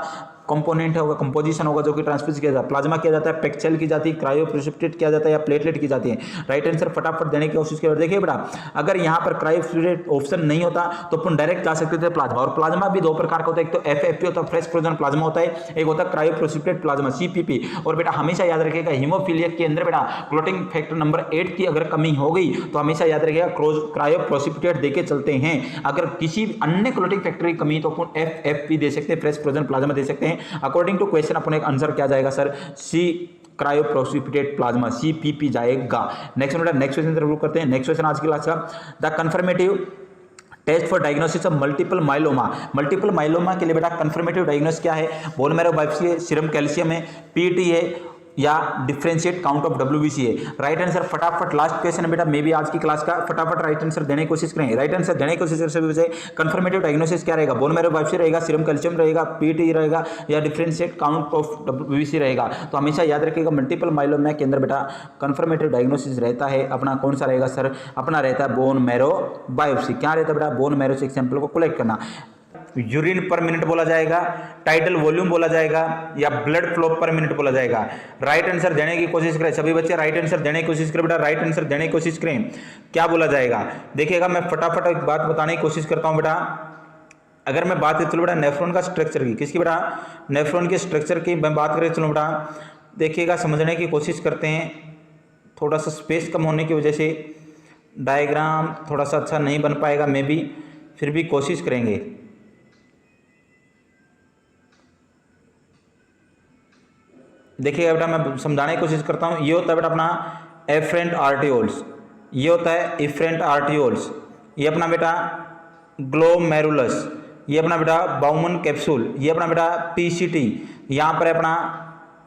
कंपोनेंट होगा, कंपोजिशन होगा जो कि ट्रांसफ्यूज किया जाता है, प्लाज्मा किया जाता है, पेक्सेल की जाती है, क्रायोप्रेसिपिटेट किया जाता है, या प्लेटलेट की जाती है। राइट आंसर फटाफट देने की कोशिश करें। देखिए बेटा अगर यहाँ पर क्रायोप्रेसिपिटेट ऑप्शन नहीं होता तो अपन डायरेक्ट जा सकते थे प्लाज्मा, और प्लाज्मा भी दो प्रकार का होता है, एक तो एफएफपी होता है, फ्रेश फ्रोजन प्लाज्मा होता है, एक होता है क्रायोप्रेसिपिटेट प्लाज्मा सीपीपी। और बेटा हमेशा याद रखिएगा हीमोफीलिया के अंदर बेटा क्लोटिंग फैक्टर नंबर 8 की अगर कमी हो गई तो हमेशा याद रखिएगा क्रायोप्रेसिपिटेट देके चलते हैं। अगर किसी अन्य क्लोटिंग फैक्टर की कमी तो अपन एफएफपी दे सकते हैं, फ्रेश फ्रोजन प्लाज्मा दे सकते हैं। अकॉर्डिंग टू क्वेश्चन अपन एक आंसर क्या जाएगा sir, C cryoprecipitate plasma CPP जाएगा। नेक्स्ट क्वेश्चन रिव्यू करते हैं। नेक्स्ट क्वेश्चन आज की क्लास का, the confirmative test for diagnosis of multiple myeloma, multiple myeloma के लिए बेटा कंफर्मेटिव डायग्नोसिस क्या है, बोन मैरो बायोप्सी है, सीरम कैल्शियम है, पीटी है, या डिफरेंशिएट काउंट ऑफ डब्ल्यूबीसी है। राइट आंसर फटाफट लास्ट क्वेश्चन है बेटा, मे भी आज की क्लास का, फटाफट राइट आंसर देने की कोशिश करें। राइट आंसर देने की कोशिश करें सभी बच्चे। कंफर्मेटिव डायग्नोसिस क्या रहेगा, बोन मैरो बायोप्सी रहेगा, सीरम कैल्शियम रहेगा, पीटी रहेगा, या डिफरेंशिएट काउंट ऑफ डब्ल्यूबीसी रहेगा। तो हमेशा याद रखिएगा मल्टीपल माइलोमा के अंदर बेटा कंफर्मेटिव डायग्नोसिस रहता है अपना कौन सा रहेगा सर, अपना रहता है बोन मैरो बायोप्सी। क्या रहता है बेटा, बोन मैरो से सैंपल को कलेक्ट करना। यूरिन पर मिनट बोला जाएगा, टाइडल वॉल्यूम बोला जाएगा, या ब्लड फ्लो पर मिनट बोला जाएगा। राइट आंसर देने की कोशिश करें सभी बच्चे, राइट आंसर देने की कोशिश करें बेटा, राइट आंसर देने की कोशिश करें। क्या बोला जाएगा देखिएगा, मैं फटाफट एक बात बताने की कोशिश करता हूं बेटा। अगर मैं बात करें चलो बेटा नेफ्रॉन का स्ट्रक्चर की, किसकी बेटा, नेफ्रॉन के स्ट्रक्चर की मैं बात करें चलो बेटा, देखिएगा समझने की कोशिश करते हैं। थोड़ा सा स्पेस कम होने की वजह से डायग्राम थोड़ा सा अच्छा नहीं बन पाएगा, मे बी फिर भी कोशिश करेंगे। देखिएगा बेटा मैं समझाने की कोशिश करता हूँ। ये होता है बेटा अपना एफरेंट आर्टियोल्स, ये होता है इफरेंट आर्टियोल्स, ये अपना बेटा ग्लोमेरुलस, ये अपना बेटा बाउमन कैप्सूल, ये अपना बेटा पीसीटी, यहाँ पर अपना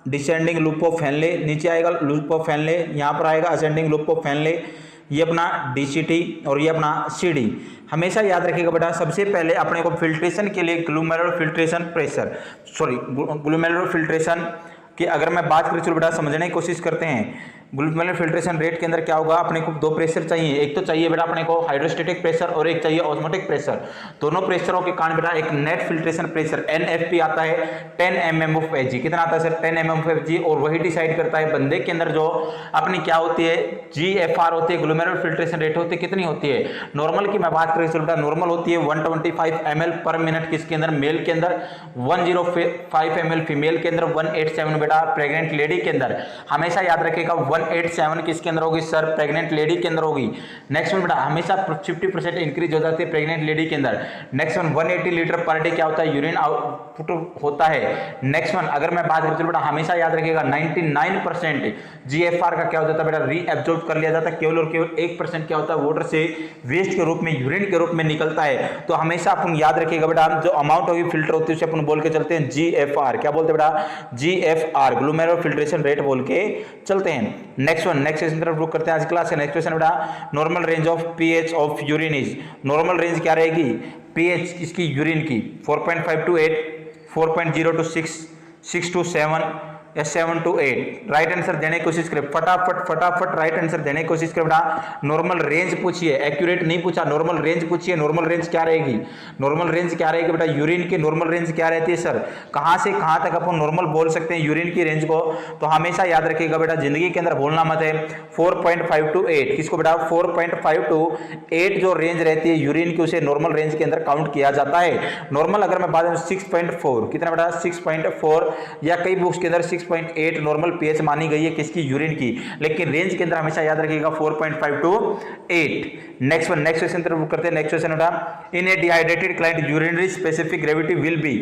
डिसेंडिंग लूप ऑफ फैनले, नीचे आएगा लूप ऑफ फैनले, यहाँ पर आएगा असेंडिंग लूप ऑफ फैनले, ये अपना डीसीटी और ये अपना सीडी। हमेशा याद रखिएगा बेटा सबसे पहले अपने को फिल्ट्रेशन के लिए glomerular filtration pressure, sorry glomerular filtration कि अगर मैं बात करूँ चलो बेटा समझने की कोशिश करते हैं। ग्लूकोमेरुलर फिल्ट्रेशन रेट के अंदर क्या होगा, अपने को दो प्रेशर चाहिए, एक तो चाहिए बेटा अपने को हाइड्रोस्टेटिक प्रेशर और एक चाहिए ऑस्मोटिक प्रेशर। दोनों प्रेशरों के कारण बेटा एक नेट फिल्ट्रेशन प्रेशर NFP आता है 10 mm of Hg। कितना आता है सर, 10 mm of Hg। और वही डिसाइड करता है बंदे के अंदर जो अपनी क्या होती है GFR होती है, ग्लूमेरुलर फिल्ट्रेशन रेट होती है, कितनी होती है। नॉर्मल की मैं बात करें चलो बेटा नॉर्मल होती है 125 ml पर मिनट किसके अंदर, मेल के अंदर, 105 ml फीमेल के अंदर, 187 बेटा प्रेग्नेंट लेडी के अंदर। हमेशा याद रखेगा 187 किसके अंदर होगी सर, प्रेग्नेंट लेडी के अंदर होगी। नेक्स्ट वन बेटा हमेशा 50% इंक्रीज हो जाती है प्रेग्नेंट लेडी के अंदर। Next one 180 litre per day क्या होता है, यूरिन आउटपुट होता है। नेक्स्ट वन अगर मैं बात करता हूँ बेटा हमेशा याद रखिएगा 99% GFR का क्या हो जाता है बेटा, रीएब्जॉर्ब कर लिया जाता है। केवल और केवल 1% क्या होता है, वाटर से वेस्ट के रूप में, यूरिन के रूप में निकलता है। तो हमेशा अपन याद रखिएगा बेटा जो अमाउंट होगी फिल्टर होती है उसे अपन बोल के चलते हैं GFR। क्या बोलते हैं बेटा, GFR, ग्लोमेरुलर फिल्ट्रेशन रेट बोल के चलते हैं। नेक्स्ट वन, नेक्स्ट क्वेश्चन तरफ रुक करते हैं आज क्लास का। नेक्स्ट क्वेश्चन बेटा normal range of pH of urine is, normal range क्या रहेगी पीएच इसकी यूरिन की, 4.5 to 8, 4.0 to 6, 6 to 7 या 7 to 8। राइट आंसर देने की कोशिश करें, फटाफट राइट आंसर देने की कोशिश करें बेटा। नॉर्मल रेंज पूछिए, एक्यूरेट नहीं पूछा, नॉर्मल रेंज पूछिए। नॉर्मल रेंज क्या रहेगी, नॉर्मल रेंज क्या रहेगी बेटा, यूरिन की नॉर्मल रेंज क्या रहती है सर, कहां से कहां तक अपन नॉर्मल बोल सकते हैं यूरिन की रेंज को। तो हमेशा याद रखिएगा बेटा जिंदगी के अंदर भूलना मत है 4.5 to 8, किसको बेटा 4.5 to 8 जो रेंज रहती है यूरिन की उसे नॉर्मल रेंज के अंदर काउंट किया जाता है। नॉर्मल अगर मैं बात करूं 6.4, कितना बेटा 6.4 या कई बुक्स के अंदर 6.8 नॉर्मल पीएच मानी गई है किसकी, यूरिन की, लेकिन रेंज के अंदर हमेशा याद रखिएगा 4.5 to 8। Next one, next question तरफ करते हैं। नेक्स्ट क्वेश्चन बेटा in a dehydrated client urinary specific gravity will be,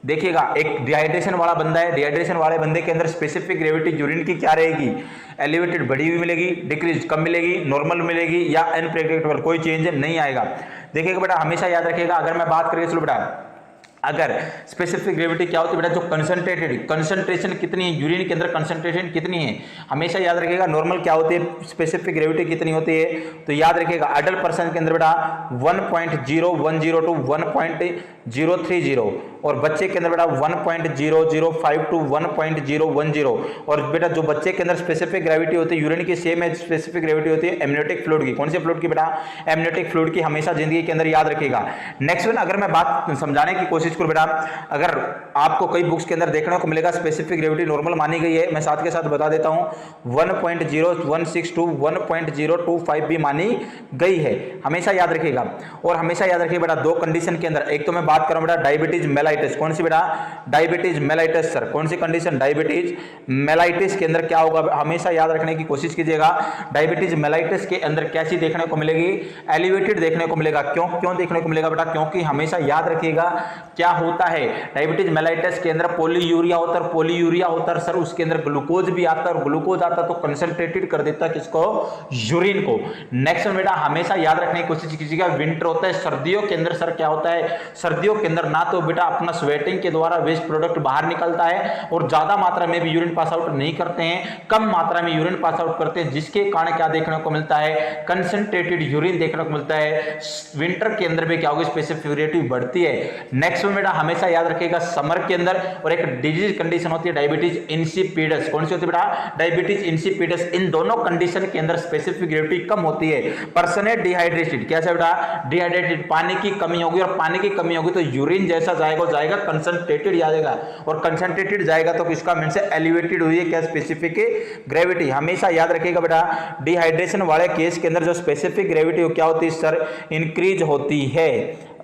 देखिएगा एक डिहाइड्रेशन वाला बंदा है, डिहाइड्रेशन वाले बंदे के अंदर स्पेसिफिक ग्रेविटी यूरिन की क्या रहेगी, एलिवेटेड बढ़ी हुई मिलेगी, डिक्रीज कम मिलेगी, नॉर्मल मिलेगी या अनप्रेडिक्टेबल, कोई चेंज नहीं आएगा। देखिएगा बेटा हमेशा याद रखिएगा अगर मैं बात करें चलो बेटा अगर स्पेसिफिक ग्रेविटी क्या होती है बेटा, जो कंसंट्रेटेड, कंसंट्रेशन कितनी है यूरिन के अंदर, कंसंट्रेशन कितनी है, हमेशा याद रखिएगा नॉर्मल क्या होती है, स्पेसिफिक ग्रेविटी कितनी होती है। तो याद रखिएगा अडल्ट पर्सन के अंदर बेटा 1.010 to 1.030 और बच्चे के अंदर बेटा 1.005 to 1.010। और बेटा जो बच्चे के अंदर स्पेसिफिक ग्रेविटी होती है यूरिन की सेम है स्पेसिफिक ग्रेविटी होती है एमनियोटिक फ्लूइड की, कौन से फ्लूइड की बेटा, एमनियोटिक फ्लूइड की, हमेशा जिंदगी के अंदर याद रखिएगा। नेक्स्ट वन अगर मैं बात समझाने की कोशिश करूं बेटा, अगर आपको कई बुक्स के अंदर देखने को मिलेगा स्पेसिफिक ग्रेविटी नॉर्मल मानी गई है, मैं साथ के साथ बता देता हूं 1.016 to 1.025 भी मानी गई है, हमेशा याद रखिएगा। और हमेशा याद रखिए बेटा दो कंडीशन के अंदर, एक तो मैं बात करूं बेटा डायबिटीज मेलाइटिस, कौन सी बेटा, डायबिटीज मेलाइटिस सर, कौन सी कंडीशन, डायबिटीज मेलाइटिस के अंदर क्या होगा, हमेशा याद रखने की कोशिश कीजिएगा। डायबिटीज मेलाइटिस के अंदर कैसी देखने को मिलेगी, एलिवेटेड देखने को मिलेगा। क्यों देखने को मिलेगा बेटा, क्योंकि हमेशा याद रखिएगा क्या होता है डायबिटीज मेलाइटिस के अंदर पॉलीयूरिया होता है, पॉलीयूरिया होता है सर, उसके अंदर ग्लूकोज भी आता है और ग्लूकोज आता तो कंसंट्रेटेड कर देता है किसको, यूरिन को। नेक्स्ट बेटा हमेशा याद रखने की कोशिश कीजिएगा विंटर होता है, सर्दियों के अंदर सर क्या होता है, सर्दियों के अंदर ना तो बेटा अपना स्वेटिंग के द्वारा वेस्ट प्रोडक्ट बाहर निकलता है और ज्यादा मात्रा में भी यूरिन पास आउट नहीं करते हैं, कम मात्रा में यूरिन पास आउट करते हैं, जिसके कारण क्या देखने को मिलता है, कंसंट्रेटेड यूरिन देखने को मिलता है। विंटर के अंदर भी क्या होगी, स्पेसिफिक ग्रेविटी बढ़ती है। नेक्स्ट बेटा हमेशा याद रखिएगा समर के अंदर और एक डिजीज कंडीशन होती है डायबिटीज इंसिपिडस, कौन सी होती है बेटा, डायबिटीज इंसिपिडस। इन दोनों कंडीशन के अंदर स्पेसिफिक ग्रेविटी कम होती है। पर्सन है डिहाइड्रेटेड, कैसे बेटा, डिहाइड्रेटेड, पानी की कमी होगी और पानी की कमी होगी तो यूरिन जैसा जाएगा कंसंट्रेटेड जाएगा और कंसंट्रेटेड जाएगा तो किसका मीन से एलिवेटेड हुई है क्या, स्पेसिफिक ग्रेविटी। हमेशा याद रखिएगा बेटा डिहाइड्रेशन वाले केस के अंदर जो स्पेसिफिक ग्रेविटी क्या होती है सर, इंक्रीज होती है,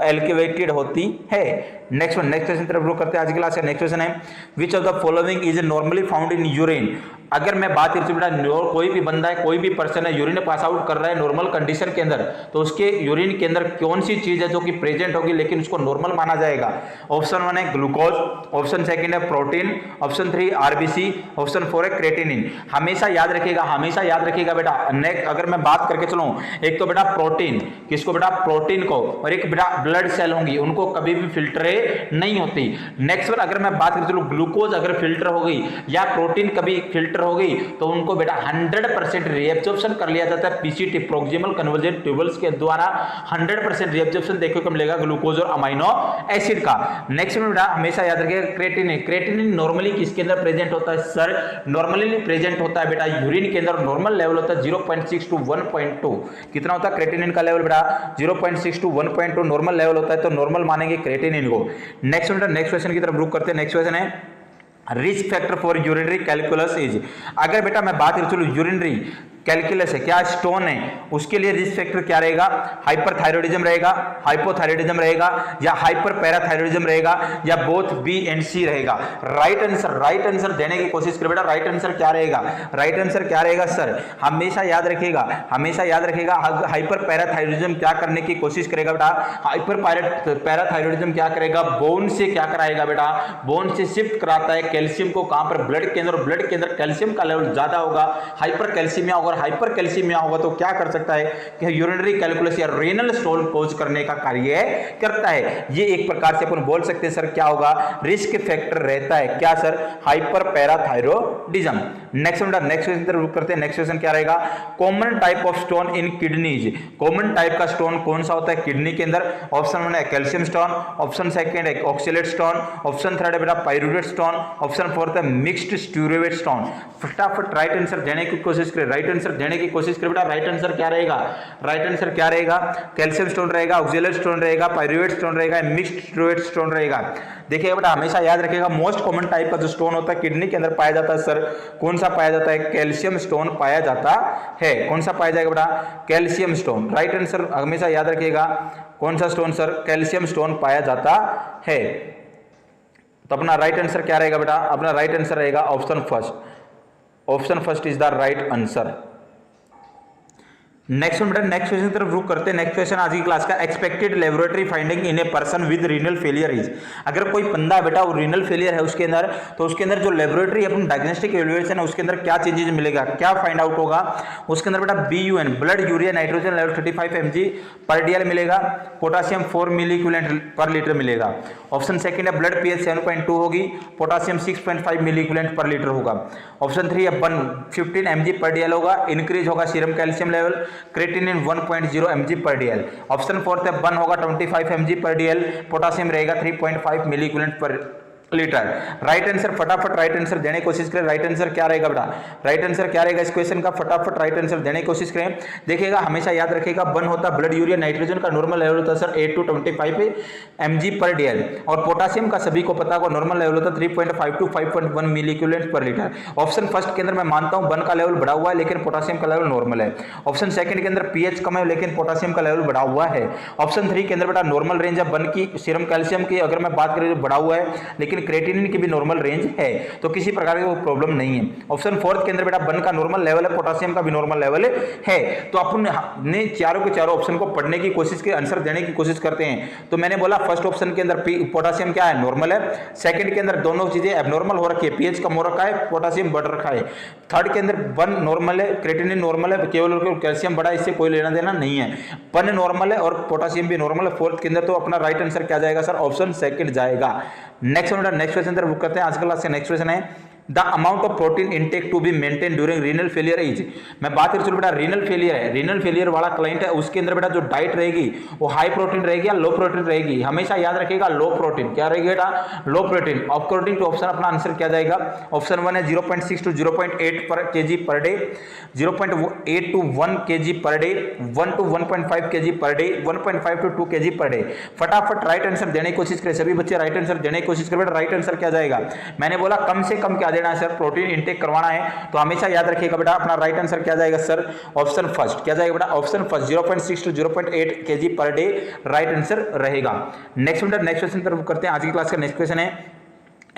एलिवेटेड होती है। नेक्स्ट वन, नेक्स्ट क्वेश्चन तरफ रुक करते हैं आज की क्लास का। नेक्स्ट क्वेश्चन है which of the following is normally found in urine. अगर मैं बात करती हूँ बेटा कोई भी बंदा है, कोई भी पर्सन है यूरिन पास आउट कर रहा है नॉर्मल कंडीशन के अंदर, तो उसके यूरिन के अंदर कौन सी चीज है जो कि प्रेजेंट होगी लेकिन उसको नॉर्मल माना जाएगा। ऑप्शन 1 है ग्लूकोज, ऑप्शन 2 है प्रोटीन, ऑप्शन 3 आरबीसी, ऑप्शन 4 है क्रेटिनिन। हमेशा याद रखिएगा बेटा। नेक्स्ट अगर मैं बात करके चलूं, एक तो बेटा प्रोटीन, किसको बेटा, प्रोटीन को, और एक बेटा ब्लड सेल होंगी उनको कभी भी फिल्टर नहीं होती। नेक्स्ट अगर मैं बात करके चलूं ग्लूकोज अगर फिल्टर हो गई या प्रोटीन कभी फिल्टर हो गई तो उनको बेटा 100% रीएब्जॉर्प्शन कर लिया जाता है पीसीटी, प्रोक्सिमल कन्वर्जेंट ट्यूबल्स के द्वारा 100% रीएब्जॉर्प्शन देखने को मिलेगा ग्लूकोज और अमाइनो एसिड का। नेक्स्ट में बेटा हमेशा याद रखिएगा क्रेटिनिन। क्रेटिनिन नॉर्मली किसके अंदर प्रेजेंट होता है सर, नॉर्मली प्रेजेंट होता है बेटा यूरिन के अंदर। नॉर्मल लेवल होता है 0.6 to 1.2। कितना होता है क्रेटिनिन का लेवल बेटा, 0.6 to 1.2 नॉर्मल लेवल होता है, तो नॉर्मल मानेंगे क्रेटिनिन को। नेक्स्ट क्वेश्चन की तरफ रुक करते हैं। नेक्स्ट क्वेश्चन है risk factor for urinary calculus is. अगर बेटा मैं बात करूं चलो यूरिनरी कैलकुलस है, क्या स्टोन है, उसके लिए रिस्क फैक्टर क्या रहेगा, हाइपरथायरॉयडिज्म रहेगा, हाइपोथायरॉयडिज्म रहेगा, या हाइपर पैराथायरॉयडिज्म रहेगा, या बोथ बी एंड सी रहेगा। राइट आंसर देने की कोशिश करें बेटा। राइट आंसर क्या रहेगा, राइट आंसर क्या रहेगा सर, हमेशा याद रखिएगा, हाइपर पैराथायरॉयडिज्म क्या करने की कोशिश करेगा बेटा, हाइपर पैराथायरॉयडिज्म क्या करेगा, बोन से क्या कराएगा बेटा, बोन से शिफ्ट कराता है कैल्शियम को, कहां पर, ब्लड के अंदर, ब्लड के अंदर कैल्शियम का लेवल ज्यादा होगा, हाइपर कैल्शियमिया होगा, और हाइपर कैल्शियमिया होगा तो क्या कर सकता है कि यूरिनरी कैलकुलस या रेनल स्टोन कोज करने का कार्य करता है। ये एक प्रकार से अपन बोल सकते हैं सर क्या होगा, रिस्क फैक्टर रहता है, क्या sir, hyper parathyroidism. Next question करते हैं। नेक्स्ट क्वेश्चन क्या रहेगा, common type of stone in kidneys, common type का स्टोन कौन सा होता है किडनी के अंदर। ऑप्शन 1 है कैल्शियम स्टोन, ऑप्शन सेकंड है ऑक्सलेट स्टोन, ऑप्शन थर्ड है बेटा पाइरूवेट स्टोन, ऑप्शन फोर्थ है मिक्स्ड स्टूरेट स्टोन। फटाफट राइट आंसर देने की कोशिश करें, राइट आंसर देने की कोशिश करें बेटा। राइट आंसर क्या रहेगा, राइट आंसर क्या रहेगा, कैल्शियम स्टोन रहेगा, ऑक्सलेट स्टोन रहेगा, पाइरूवेट स्टोन रहेगा, मिक्स्ड स्टूरेट स्टोन रहेगा। देखिएगा बेटा, हमेशा याद रखिएगा, मोस्ट कॉमन टाइप का जो स्टोन होता है किडनी के अंदर पाया जाता है सर, कौन सा पाया जाता है, कैल्शियम स्टोन पाया जाता है। कौन सा पाया जाएगा बेटा, कैल्शियम स्टोन। राइट आंसर हमेशा याद रखिएगा, कौन सा स्टोन सर, कैल्शियम स्टोन पाया जाता है। तो अपना राइट आंसर क्या रहेगा बेटा, अपना राइट आंसर रहेगा option first. Option first is the right answer. Next question की तरफ रुक करते हैं। नेक्स्ट क्वेश्चन आज की क्लास का, expected laboratory finding in a person with renal failure is. अगर कोई बंदा है बेटा वो रीनल फेलियर है उसके अंदर, तो उसके अंदर जो लेबोरेटरी अपन डायग्नोस्टिक एवेल्युएशन है उसके अंदर क्या चेंजेस मिलेगा, क्या फाइंड आउट होगा उसके अंदर बेटा, BUN blood urea nitrogen level 35 mg पर DL मिलेगा, पोटासियम 4 मिली इक्विवेलेंट पर लीटर मिलेगा। ऑप्शन सेकंड है ब्लड pH 7.2 होगी, पोटासियम 6.5 मिली इक्विवेलेंट पर लीटर होगा। ऑप्शन 3 है 15 mg पर DL होगा, इंक्रीज होगा serum calcium level, creatinine 1.0 mg पर DL। ऑप्शन 4 है 1 होगा 25 mg पर DL, पोटासियम रहेगा 3.5 मिली इक्विवेलेंट पर लीटर। राइट आंसर फटाफट राइट आंसर देने की कोशिश करें। राइट आंसर क्या रहेगा बेटा, राइट आंसर क्या रहेगा इस क्वेश्चन का, फटाफट राइट आंसर देने की कोशिश करें। देखिएगा हमेशा याद रखिएगा, 1 होता ब्लड यूरिया नाइट्रोजन का नॉर्मल लेवल होता है सर 8 to 25 mg पर DL, और पोटासियम का सभी को पता होगा नॉर्मल लेवल होता है 3.5 to 5.1 मिली इक्विवेलेंट पर लीटर। ऑप्शन फर्स्ट के अंदर मैं मानता हूं 1 का लेवल बढ़ा हुआ है लेकिन पोटासियम का लेवल नॉर्मल है। ऑप्शन सेकंड के अंदर pH कम है लेकिन पोटासियम का लेवल बढ़ा हुआ है। ऑप्शन 3 के अंदर बेटा नॉर्मल रेंज है 1 की सीरम कैल्शियम की, अगर मैं बात करें बढ़ा हुआ है लेकिन क्रेटिनिन की भी नॉर्मल रेंज है, तो किसी प्रकार की कोई प्रॉब्लम नहीं है। ऑप्शन 4 के अंदर बेटा 1 का नॉर्मल लेवल है, पोटासियम का भी नॉर्मल लेवल है। तो अपन ने चारों के चारों ऑप्शन को पढ़ने की कोशिश की, आंसर देने की कोशिश करते हैं। तो मैंने बोला फर्स्ट ऑप्शन के अंदर पोटासियम क्या है, नॉर्मल है। सेकंड के अंदर दोनों चीजें एबनॉर्मल हो रखी है, pH कम हो रखा है, पोटासियम बढ़ रखा है। थर्ड के अंदर 1 नॉर्मल है, क्रेटिनिन नॉर्मल है, केवल कैल्शियम बढ़ा, इससे कोई लेना देना नहीं है। 1 नॉर्मल है और पोटासियम भी नॉर्मल है फोर्थ के अंदर, तो अपना राइट आंसर क्या जाएगा सर, ऑप्शन सेकंड जाएगा। नेक्स्ट क्वेश्चन तरफ बुक करते हैं। आज का क्लास का नेक्स्ट क्वेश्चन है, the amount of protein intake to be maintain during renal failure is. मैं बात कर चलूं बेटा, रीनल फेलियर है, रीनल फेलियर वाला क्लाइंट है, उसके अंदर बेटा जो डाइट रहेगी वो हाई प्रोटीन रहेगी या लो प्रोटीन रहेगी। हमेशा याद रखिएगा लो प्रोटीन, क्या रहेगी बेटा, लो प्रोटीन। अकॉर्डिंग टू ऑप्शन अपना आंसर क्या जाएगा, ऑप्शन 1 है 0.6 to 0.8 kg per day, 0.8 to 1 kg per day, 1 to 1.5 kg per day, 1.5 to 2 kg per day. फटाफट राइट आंसर देने की कोशिश करें, सभी बच्चे राइट आंसर देने की कोशिश करें। राइट आंसर क्या जाएगा, मैंने बोला कम से कम क्या देना है सर, प्रोटीन इंटेक करवाना है, तो हमेशा याद रखिएगा बेटा अपना राइट आंसर क्या जाएगा सर, ऑप्शन फर्स्ट। क्या जाएगा बेटा, option first 0.6 to 0.8 kg per day right answer रहेगा। नेक्स्ट क्वेश्चन तरफ करते हैं। आज की क्लास का नेक्स्ट क्वेश्चन है,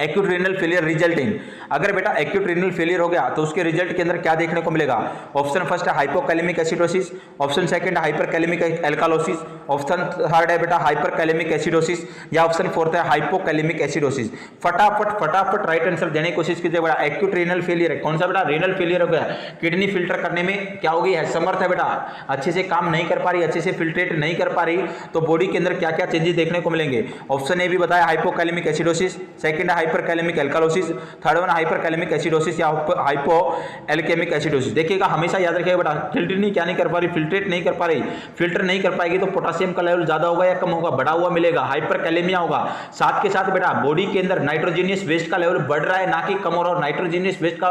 एक्यूट रीनल फेलियर रिजल्टिंग। अगर बेटा एक्यूट रीनल फेलियर हो गया तो उसके रिजल्ट के अंदर क्या देखने को मिलेगा। ऑप्शन फर्स्ट है हाइपोकैलेमिक एसिडोसिस, ऑप्शन सेकंड है हाइपरकैलेमिक एल्कालोसिस, ऑप्शन थर्ड है बेटा हाइपरकैलेमिक एसिडोसिस, या ऑप्शन फोर्थ है हाइपोकैलेमिक एसिडोसिस। फटाफट राइट आंसर देने की कोशिश कीजिए बेटा। एक्यूट रीनल फेलियर है, कौन सा बेटा, रीनल फेलियर हो गया, किडनी फिल्टर करने में क्या हो गई है, समर्थ है बेटा, अच्छे से काम नहीं कर पा रही, अच्छे से फिल्ट्रेट नहीं कर पा रही, तो बॉडी के अंदर क्या क्या चेंजेस देखने को मिलेंगे। ऑप्शन ए भी बताया hypokalaemic acidosis, second hyperkalaemic alkalosis, third one hyperkalaemic acidosis या हाइपोएल्केमिक एसिडोसिस। देखिएगा हमेशा याद रखिएगा बेटा, फिल्ट्रेट क्या नहीं कर पा रही, फिल्ट्रेट नहीं कर पा रही, फिल्टर नहीं कर पाएगी तो पोटासियम का लेवल ज्यादा होगा या कम होगा, बढ़ा हुआ मिलेगा, हाइपरकैलेमिया होगा। साथ के साथ बेटा बॉडी के अंदर नाइट्रोजीनियस वेस्ट का लेवल बढ़ रहा है ना कि कम हो रहा है। नाइट्रोजीनियस वेस्ट का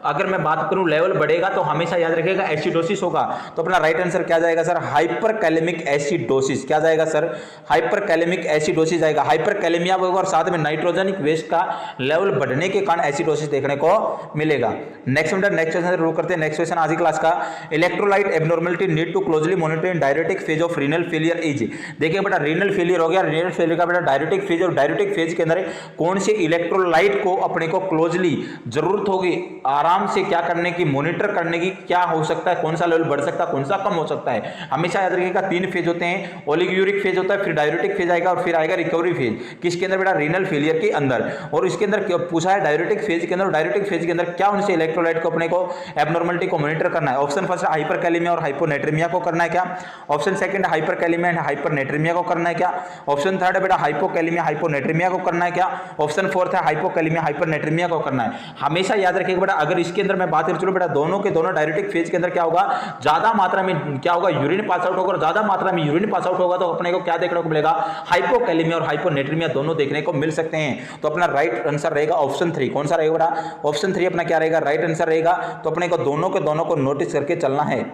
अगर मैं बात करूं लेवल बढ़ेगा तो हमेशा याद रखिएगा एसिडोसिस होगा। तो अपना राइट आंसर क्या जाएगा सर, हाइपरकैलेमिक एसिडोसिस। क्या जाएगा सर, हाइपरकैलेमिक एसिडोसिस आएगा। हाइपरकैलेमिया होगा और साथ में नाइट्रोजनिक वेस्ट का लेवल बढ़ने के कारण एसिडोसिस देखने को मिलेगा। नेक्स्ट क्वेश्चन शुरू करते हैं। नेक्स्ट क्वेश्चन आज की क्लास का, electrolyte abnormality need to closely monitor in diuretic phase of renal failure is. देखिए बेटा रीनल फेलियर हो गया, रीनल फेलियर का बेटा डायरेटिक फेज, और डायरेटिक फेज के अंदर कौन से इलेक्ट्रोलाइट को अपने को क्लोजली जरूरत होगी आराम से क्या करने की, मॉनिटर करने की, क्या हो सकता है, कौन सा लेवल बढ़ सकता है, कौन सा कम हो सकता है। हमेशा याद रखिएगा 3 फेज होते हैं, ओलिगोयूरिक फेज होता है, फिर डायरेटिक फेज आएगा और फिर आएगा रिकवरी फेज। किसके अंदर बेटा, रीनल फेलियर के अंदर। और इसके अंदर पूछा है डायरेटिक फेज के अंदर, डायरेटिक फेज के अंदर क्या उनसे इलेक्ट्रोलाइट को अपने को एब्नॉर्मलिटी को मॉनिटर करना है। ऑप्शन फर्स्ट हाइपरकैलेमिया और हाइपोनेट्रीमिया को करना है क्या। ऑप्शन सेकंड हाइपरकैलेमिया एंड हाइपरनेट्रीमिया को करना है क्या। ऑप्शन थर्ड है बेटा हाइपोकैलेमिया हाइपोनेट्रीमिया को करना है क्या। ऑप्शन फोर्थ है हाइपोकैलेमिया हाइपरनेट्रीमिया को करना है। हमेशा याद रखिएगा बेटा, अगर इसके अंदर मैं बात करूं, चलो बेटा दोनों के दोनों डायरेटिक फेज के अंदर क्या होगा, ज्यादा मात्रा में क्या होगा, यूरिन पास आउट होगा, और ज्यादा मात्रा में यूरिन पास आउट होगा तो अपने को क्या देखने को मिलेगा, हाइपोकैलेमिया और हाइपोनेट्रीमिया दोनों देखने को मिल सकते हैं। तो अपना राइट आंसर रहेगा ऑप्शन 3। कौन सा रहेगा बेटा, ऑप्शन 3 अपना क्या रहेगा, राइट आंसर रहेगा। तो अपने को दोनों के दोनों को नोटिस करके चलना है।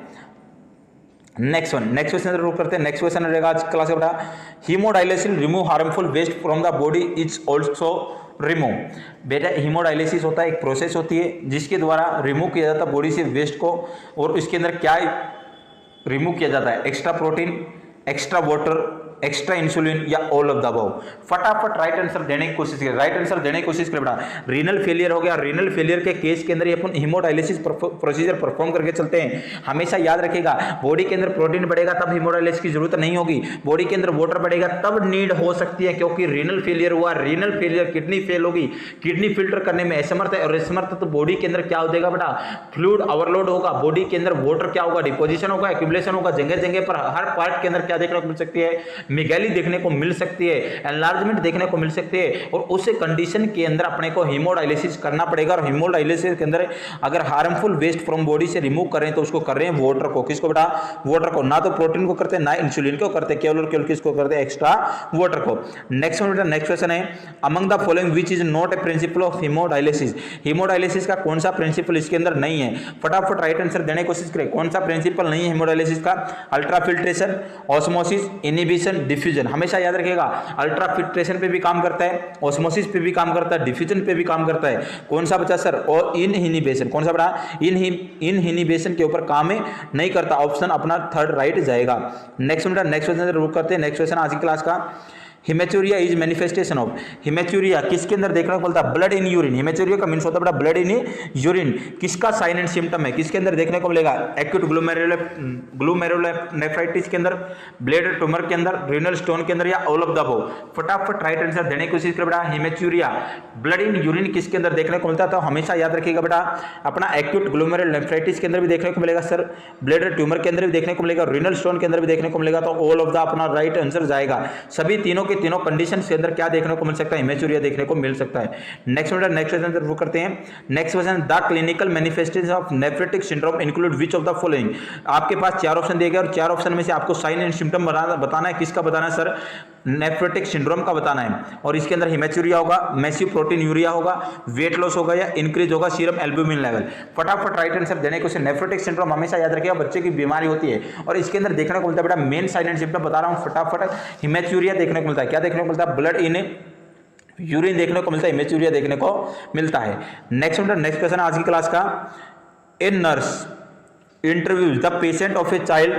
नेक्स्ट क्वेश्चन जरूर करते हैं। नेक्स्ट क्वेश्चन रहेगा आज क्लास का बेटा, hemodialysis remove harmful waste from the body is also remove. बेटा हीमोडायलिसिस होता है, एक प्रोसेस होती है जिसके द्वारा रिमूव किया जाता है बॉडी से वेस्ट को। और इसके अंदर क्या रिमूव किया जाता है, extra protein, extra water, extra insulin या ऑल ऑफ द अबव। फटाफट राइट आंसर देने की कोशिश करें, राइट आंसर देने की कोशिश करें बेटा। रीनल फेलियर हो गया, रीनल फेलियर के केस के अंदर अपन हीमोडायलिसिस प्रोसीजर परफॉर्म करके चलते हैं। हमेशा याद रखिएगा बॉडी के अंदर प्रोटीन बढ़ेगा तब हीमोडायलिसिस की जरूरत नहीं होगी, बॉडी के अंदर वाटर बढ़ेगा तब नीड हो सकती है, क्योंकि रीनल फेलियर हुआ। रीनल फेलियर किडनी फेल होगी, किडनी फिल्टर करने में असमर्थ है, और असमर्थ तो बॉडी के अंदर क्या हो जाएगा बेटा, फ्लूइड ओवरलोड होगा, बॉडी के अंदर वाटर क्या होगा, डिपोजिशन होगा, एक्यूमुलेशन होगा, जगह जगह पर हर पार्ट के अंदर क्या देखने को मिल सकती है, मिगैली देखने को मिल सकती है, एनलार्जमेंट देखने को मिल सकती है। और उस कंडीशन के अंदर अपने को हीमोडायलिसिस करना पड़ेगा। और हीमोडायलिसिस के अंदर अगर हार्मफुल वेस्ट फ्रॉम बॉडी से रिमूव करें तो उसको कर रहे हैं वाटर को। किसको बेटा, वाटर को। ना तो प्रोटीन को करते हैं, ना इंसुलिन को करते, केवल केवल किसको करते हैं, एक्स्ट्रा वाटर को। नेक्स्ट क्वेश्चन है, among the following which is not a principle of haemodialysis. Haemodialysis का कौन सा प्रिंसिपल इसके अंदर नहीं है। फटाफट राइट आंसर देने की कोशिश करें, कौन सा प्रिंसिपल नहीं है हीमोडायलिसिस का। Ultrafiltration, osmosis, inhibition, diffusion. हमेशा याद रखिएगा अल्ट्रा फिल्ट्रेशन पे भी काम करता है, ऑस्मोसिस पे भी काम करता है, डिफ्यूजन पे भी काम करता है। कौन सा बचा सर, और इनहिबिशन। कौन सा बड़ा, इनहिबिशन के ऊपर काम नहीं करता। ऑप्शन अपना थर्ड राइट जाएगा। नेक्स्ट क्वेश्चन जरूर करते हैं। नेक्स्ट क्वेश्चन आज की क्लास का, हिमेचुरिया इज मैनिफेस्टेशन ऑफ। हिमेचुरिया किसके अंदर देखने को मिलता है, ब्लड इन यूरिन। हिमेचुरिया का मींस होता है बेटा ब्लड इन यूरिन। किसका साइन एंड सिम्टम है, किसके अंदर देखने को मिलेगा, एक्यूट ग्लोमेरुलोनेफ्राइटिस के अंदर, ब्लैडर ट्यूमर के अंदर, रीनल स्टोन के अंदर, या ऑल ऑफ द अबव। फटाफट राइट आंसर देने की कोशिश करें बेटा। हिमेचुरिया ब्लड इन यूरिन किसके अंदर देखने को मिलता है, तो हमेशा याद रखिएगा बेटा अपना एक्यूट ग्लोमेरुलोनेफ्राइटिस के अंदर भी देखने को मिलेगा सर, ब्लैडर ट्यूमर के अंदर भी देखने को मिलेगा, रीनल स्टोन के अंदर भी देखने को मिलेगा। तो ऑल ऑफ द अपना राइट आंसर जाएगा। सभी तीनों कंडीशन के अंदर क्या देखने को मिल सकता है, हिमेचुरिया देखने को मिल सकता है। नेक्स्ट क्वेश्चन शुरू करते हैं। Next question, the clinical manifestation of nephritic syndrome include which of the following. आपके पास 4 ऑप्शन दिए गए और 4 ऑप्शन में से आपको साइन एंड सिम्टम बताना है। किसका बताना है सर, नेफ्रेटिक सिंड्रोम का बताना है। और इसके अंदर हिमेचुरिया होगा, मैसिव प्रोटीन यूरिया होगा, वेट लॉस होगा, या इंक्रीज होगा सीरम एल्ब्यूमिन लेवल। फटाफट राइट आंसर देने को। नेफ्रेटिक सिंड्रोम हमेशा याद रखिएगा बच्चे की बीमारी होती है, और इसके अंदर देखने को मिलता है बेटा मेन साइन एंड सिम्टम बता रहा हूं फटाफट। हिमेचुरिया देखने को मिलता है, क्या देखने को मिलता है, ब्लड इन यूरिन देखने को मिलता है, हिमेचुरिया देखने को मिलता है। नेक्स्ट क्वेश्चन आज की क्लास का, a nurse interviews the patient of a child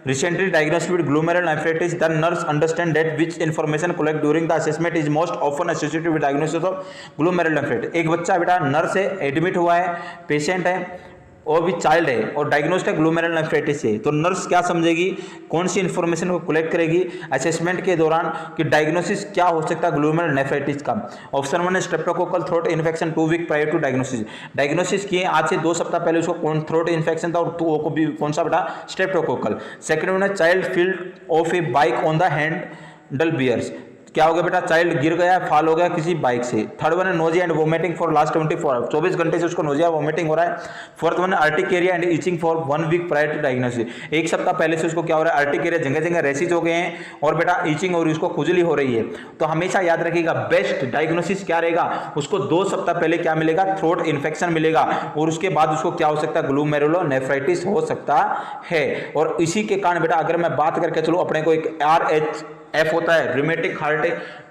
recently diagnosed with glomerulonephritis. The nurse understand that which information collected during the assessment is most often associated with diagnosis of glomerulonephritis. एक बच्चा बेटा nurse है, admit हुआ है, patient है और भी child है और डायग्नोस्ड है ग्लोमेरुलोनेफ्राइटिस से। तो नर्स क्या समझेगी, कौन सी इंफॉर्मेशन को कलेक्ट करेगी असेसमेंट के दौरान कि डायग्नोसिस क्या हो सकता है ग्लोमेरुलोनेफ्राइटिस का। ऑप्शन 1 है streptococcal throat infection 2 week prior to diagnosis. Diagnosis किए आज से 2 सप्ताह पहले उसको कौन थ्रोट इन्फेक्शन था, और वो को भी कौन सा बेटा, स्ट्रेप्टोकोकल। सेकंड वन है child fell off a bike on the handlebars. क्या हो गया बेटा, चाइल्ड गिर गया, फॉल हो गया किसी बाइक से। थर्ड वन है nausea and vomiting for last 24 घंटे से उसको नोजिया वोमिटिंग हो रहा है। फोर्थ वन है urticaria and itching for 1 week prior to diagnosis. एक सप्ताह पहले से उसको क्या हो रहा है, अर्टिकेरिया, जगह जगह रेसिज हो गए हैं और बेटा इचिंग और उसको खुजली हो रही है। तो हमेशा याद रखिएगा बेस्ट डायग्नोसिस क्या रहेगा, उसको 2 सप्ताह पहले क्या मिलेगा, थ्रोट इन्फेक्शन मिलेगा, और उसके बाद उसको क्या हो सकता है, ग्लोमेरुलोनेफ्राइटिस हो सकता है। और इसी के कारण बेटा अगर मैं बात करके चलूं अपने को एक एफ होता है rheumatic heart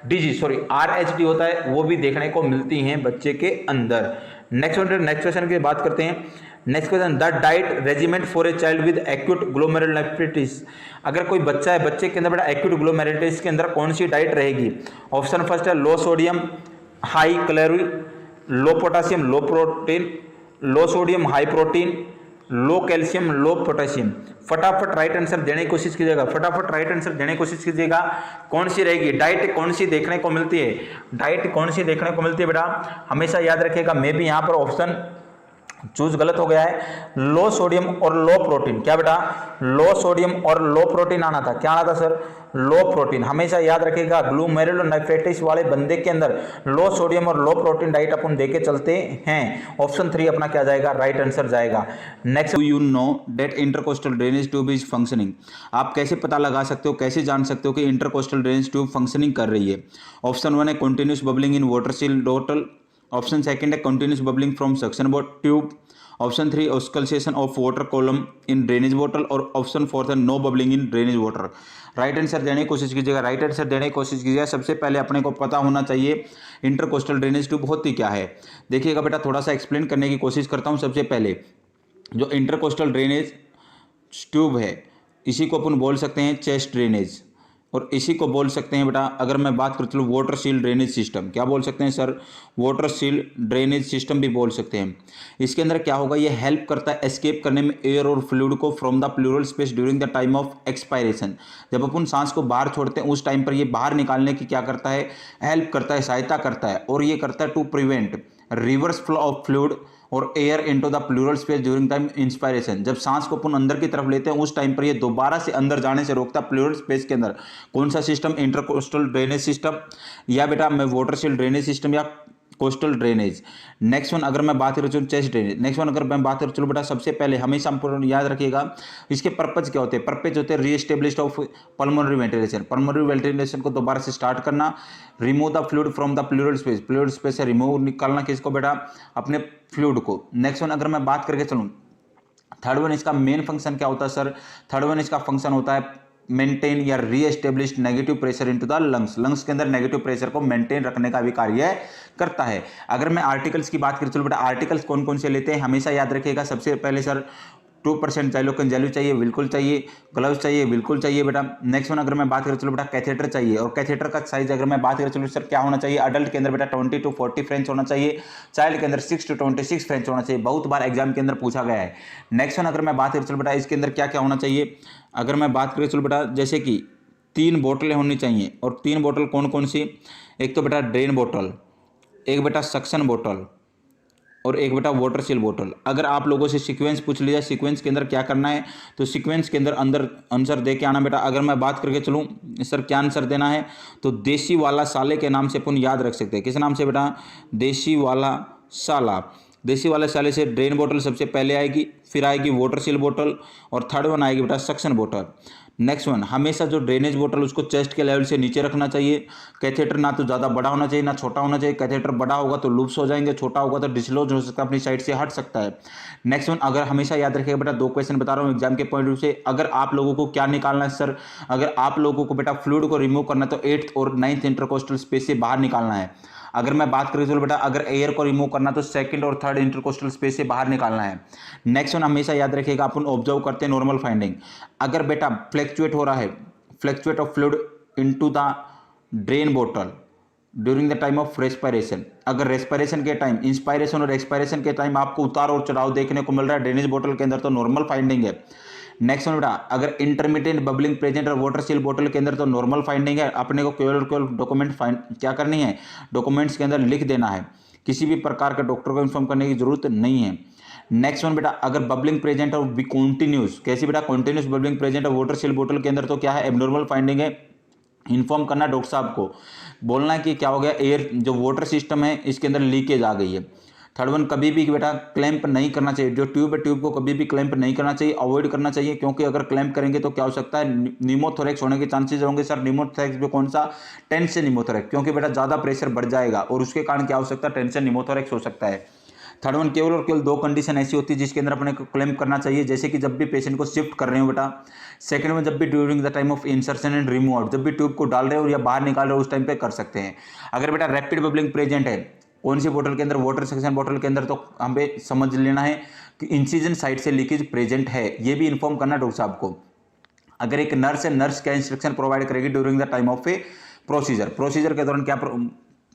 disease, sorry RHD होता है, वो भी देखने को मिलती हैं बच्चे के अंदर। नेक्स्ट क्वेश्चन की बात करते हैं। Next question, the diet regiment for a child with acute glomerulonephritis. अगर कोई बच्चा है, बच्चे के अंदर बेटा एक्यूट ग्लोमेरुलनेफ्राइटिस के अंदर कौन सी डाइट रहेगी? ऑप्शन फर्स्ट है लो सोडियम हाई कैलोरी, लो पोटासियम लो प्रोटीन, लो सोडियम हाई प्रोटीन, लो कैल्शियम लो पोटेशियम। फटाफट राइट आंसर देने की कोशिश कीजिएगा, फटाफट राइट आंसर देने की कोशिश कीजिएगा। कौन सी रहेगी डाइट, कौन सी देखने को मिलती है? डाइट कौन सी देखने को मिलती है बेटा? हमेशा याद रखिएगा, मैं भी यहाँ पर ऑप्शन चूज गलत हो गया है। लो सोडियम और लो प्रोटीन, क्या बेटा? लो सोडियम और लो प्रोटीन आना था। क्या आना था सर? लो प्रोटीन। हमेशा याद रखिएगा, ग्लोमेरुलोनेफ्राइटिस वाले बंदे के अंदर लो सोडियम और लो प्रोटीन डाइट अपन देके चलते हैं। ऑप्शन 3 अपना क्या जाएगा? राइट आंसर जाएगा। Next, you know that intercostal drainage tube is functioning. आप कैसे पता लगा सकते हो, कैसे जान सकते हो कि इंटरकोस्टल ड्रेनेज ट्यूब फंक्शनिंग कर रही है? ऑप्शन 1 है continuous bubbling in water sealed bottle, option second है continuous bubbling from suction tube, option 3 oscillation of water column in drainage bottle, और ऑप्शन 4 है no bubbling in drainage water. Right answer देने की कोशिश कीजिएगा, राइट आंसर देने की कोशिश कीजिएगा। सबसे पहले अपने को पता होना चाहिए इंटरकोस्टल ड्रेनेज ट्यूब होती क्या है। देखिएगा बेटा, थोड़ा सा एक्सप्लेन करने की कोशिश करता हूँ। सबसे पहले जो इंटरकोस्टल ड्रेनेज ट्यूब है, इसी को अपन बोल सकते हैं चेस्ट ड्रेनेज, और इसी को बोल सकते हैं बेटा, अगर मैं बात कर चलूँ, वाटर सील ड्रेनेज सिस्टम। क्या बोल सकते हैं sir? Water seal drainage system भी बोल सकते हैं। इसके अंदर क्या होगा, ये हेल्प करता है एस्केप करने में एयर और फ्लूइड को from the pleural space during the time of expiration. जब अपन सांस को बाहर छोड़ते हैं उस टाइम पर ये बाहर निकालने की क्या करता है? हेल्प करता है, सहायता करता है। और ये करता है to prevent reverse flow of fluid और air into the pleural space during time inspiration. जब सांस को अपन अंदर की तरफ लेते हैं उस टाइम पर ये दोबारा से अंदर जाने से रोकता है प्लूरल स्पेस के अंदर। कौन सा सिस्टम? इंटरकोस्टल ड्रेनेज सिस्टम, या बेटा मैं वाटर सील ड्रेनेज सिस्टम या कोस्टल ड्रेनेज। नेक्स्ट वन अगर मैं बात करूँ चेस्ट ड्रेनेज। नेक्स्ट वन अगर मैं बात करूँ, चलो बेटा सबसे पहले हमेशा संपूर्ण याद रखिएगा इसके पर्पज क्या होते हैं। पर्पज होते हैं reestablish of pulmonary ventilation, pulmonary ventilation को दोबारा से स्टार्ट करना, remove the fluid from the pleural space, pleural space से रिमूव निकालना किसको बेटा? अपने फ्लूइड को। नेक्स्ट वन अगर मैं बात करके चलूँ, थर्ड वन इसका मेन फंक्शन क्या होता है सर? थर्ड वन इसका फंक्शन होता है मेंटेन या reestablish negative pressure into the lungs, lungs के अंदर नेगेटिव प्रेशर को मेंटेन रखने का भी कार्य करता है। अगर मैं आर्टिकल्स की बात करूं, चलो बेटा आर्टिकल्स कौन कौन से लेते हैं हमेशा याद रखिएगा। सबसे पहले सर 2% जाइलोकेन जेली चाहिए, बिल्कुल चाहिए। ग्लव्स चाहिए, बिल्कुल चाहिए बेटा। नेक्स्ट वन अगर मैं बात करूँ, चलो बेटा कैथेटर चाहिए, और कैथेटर का साइज अगर मैं बात करूँ, चलो सर क्या होना चाहिए? अडल्ट के अंदर बेटा 20 to 40 फ्रेंच होना चाहिए, चाइल्ड के अंदर 6 to 26 फ्रेंच होना चाहिए। बहुत बार एग्जाम के अंदर पूछा गया है। नेक्स्ट वन अगर मैं बात करूँ, चलो बेटा इसके अंदर क्या क्या होना चाहिए? अगर मैं बात करूँ, चलो बेटा जैसे कि 3 बोतलें होनी चाहिए, और 3 बोतल कौन कौन सी? एक तो बेटा ड्रेन बोतल, एक बेटा सक्शन बोतल, और एक बेटा वाटर सील बोतल। अगर आप लोगों से सीक्वेंस पूछ लिया, सीक्वेंस के अंदर क्या करना है, तो सीक्वेंस के अंदर आंसर दे के आना बेटा। अगर मैं बात करके चलूँ सर क्या आंसर देना है, तो देसी वाला साले के नाम से अपन याद रख सकते हैं। किस नाम से बेटा? देसी वाला साला। देसी वाले साले से ड्रेन बोतल सबसे पहले आएगी, फिर आएगी वाटर सील बोतल, और थर्ड वन आएगी बेटा सक्शन बोतल। नेक्स्ट वन, हमेशा जो ड्रेनेज बोतल उसको चेस्ट के लेवल से नीचे रखना चाहिए। कैथेटर ना तो ज़्यादा बड़ा होना चाहिए ना छोटा होना चाहिए। कैथेटर बड़ा होगा तो लूप्स हो जाएंगे, छोटा होगा तो डिसलॉज हो सकता है, अपनी साइड से हट सकता है। नेक्स्ट वन, अगर हमेशा याद रखिएगा बेटा, 2 क्वेश्चन बता रहा हूँ एग्जाम के पॉइंट ऑफ व्यू से। अगर आप लोगों को क्या निकालना है सर? अगर आप लोगों को बेटा फ्लूइड को रिमूव करना है तो 8th और 9th इंटरकोस्टल स्पेस से बाहर निकालना है। अगर मैं बात करूँ, चलो बेटा अगर एयर को रिमूव करना तो 2nd और 3rd इंटरकोस्टल स्पेस से बाहर निकालना है। नेक्स्ट वन हमेशा याद रखिएगा, अपन ऑब्जर्व करते हैं नॉर्मल फाइंडिंग। अगर बेटा फ्लैक्चुएट हो रहा है, fluctuate of fluid into the drain बोतल during the time of respiration, अगर रेस्पिरेशन के टाइम, इंस्पायरेशन और एक्सपायरेशन के टाइम आपको उतार और चढ़ाव देखने को मिल रहा है ड्रेनेज बोतल के अंदर, तो नॉर्मल फाइंडिंग है। नेक्स्ट वन बेटा, अगर इंटरमीडिएट बबलिंग प्रेजेंट और वाटर सील बोतल के अंदर, तो नॉर्मल फाइंडिंग है। अपने को केवल डॉक्यूमेंट क्या करनी है? डॉक्यूमेंट्स के अंदर लिख देना है, किसी भी प्रकार का डॉक्टर को इन्फॉर्म करने की जरूरत नहीं है। नेक्स्ट वन बेटा, अगर बबलिंग प्रेजेंट और बी कॉन्टिन्यूस, कैसी बेटा? कॉन्टिन्यूस बबलिंग प्रेजेंट और वाटर सील बोतल के अंदर, तो क्या है? एबनॉर्मल फाइंडिंग है। इन्फॉर्म करना डॉक्टर साहब को, बोलना कि क्या हो गया, एयर जो वाटर सिस्टम है इसके अंदर लीकेज आ गई है। थर्ड वन, कभी भी बेटा क्लैंप नहीं करना चाहिए, जो ट्यूब है ट्यूब को कभी भी क्लैंप नहीं करना चाहिए, अवॉइड करना चाहिए, क्योंकि अगर क्लैंप करेंगे तो क्या हो सकता है? निमोथोरेक्स होने के चांसेस होंगे। सर निमोथोरेक्स भी कौन सा? टेंशन निमोथोरेक्स, क्योंकि बेटा ज़्यादा प्रेशर बढ़ जाएगा और उसके कारण क्या हो सकता है? टेंशन निमोथोरेक्स हो सकता है। थर्ड वन, केवल और केवल 2 कंडीशन ऐसी होती है जिसके अंदर अपने को क्लेम करना चाहिए, जैसे कि जब भी पेशेंट को शिफ्ट कर रहे हो बेटा। सेकंड में, जब भी during the time of insertion and remove out, जब भी ट्यूब को डाल रहे हो या बाहर निकाल रहे हो उस टाइम पे कर सकते हैं। अगर बेटा रैपिड बबलिंग प्रेजेंट है कौन सी बोतल के अंदर, वाटर सेक्शन बोतल के अंदर, तो हमें समझ लेना है कि इंसिजन साइड से लीकेज प्रेजेंट है, ये भी इन्फॉर्म करना डॉक्टर साहब को। अगर एक नर्स है, नर्स क्या इंस्ट्रक्शन प्रोवाइड करेगी during the time of A procedure के दौरान क्या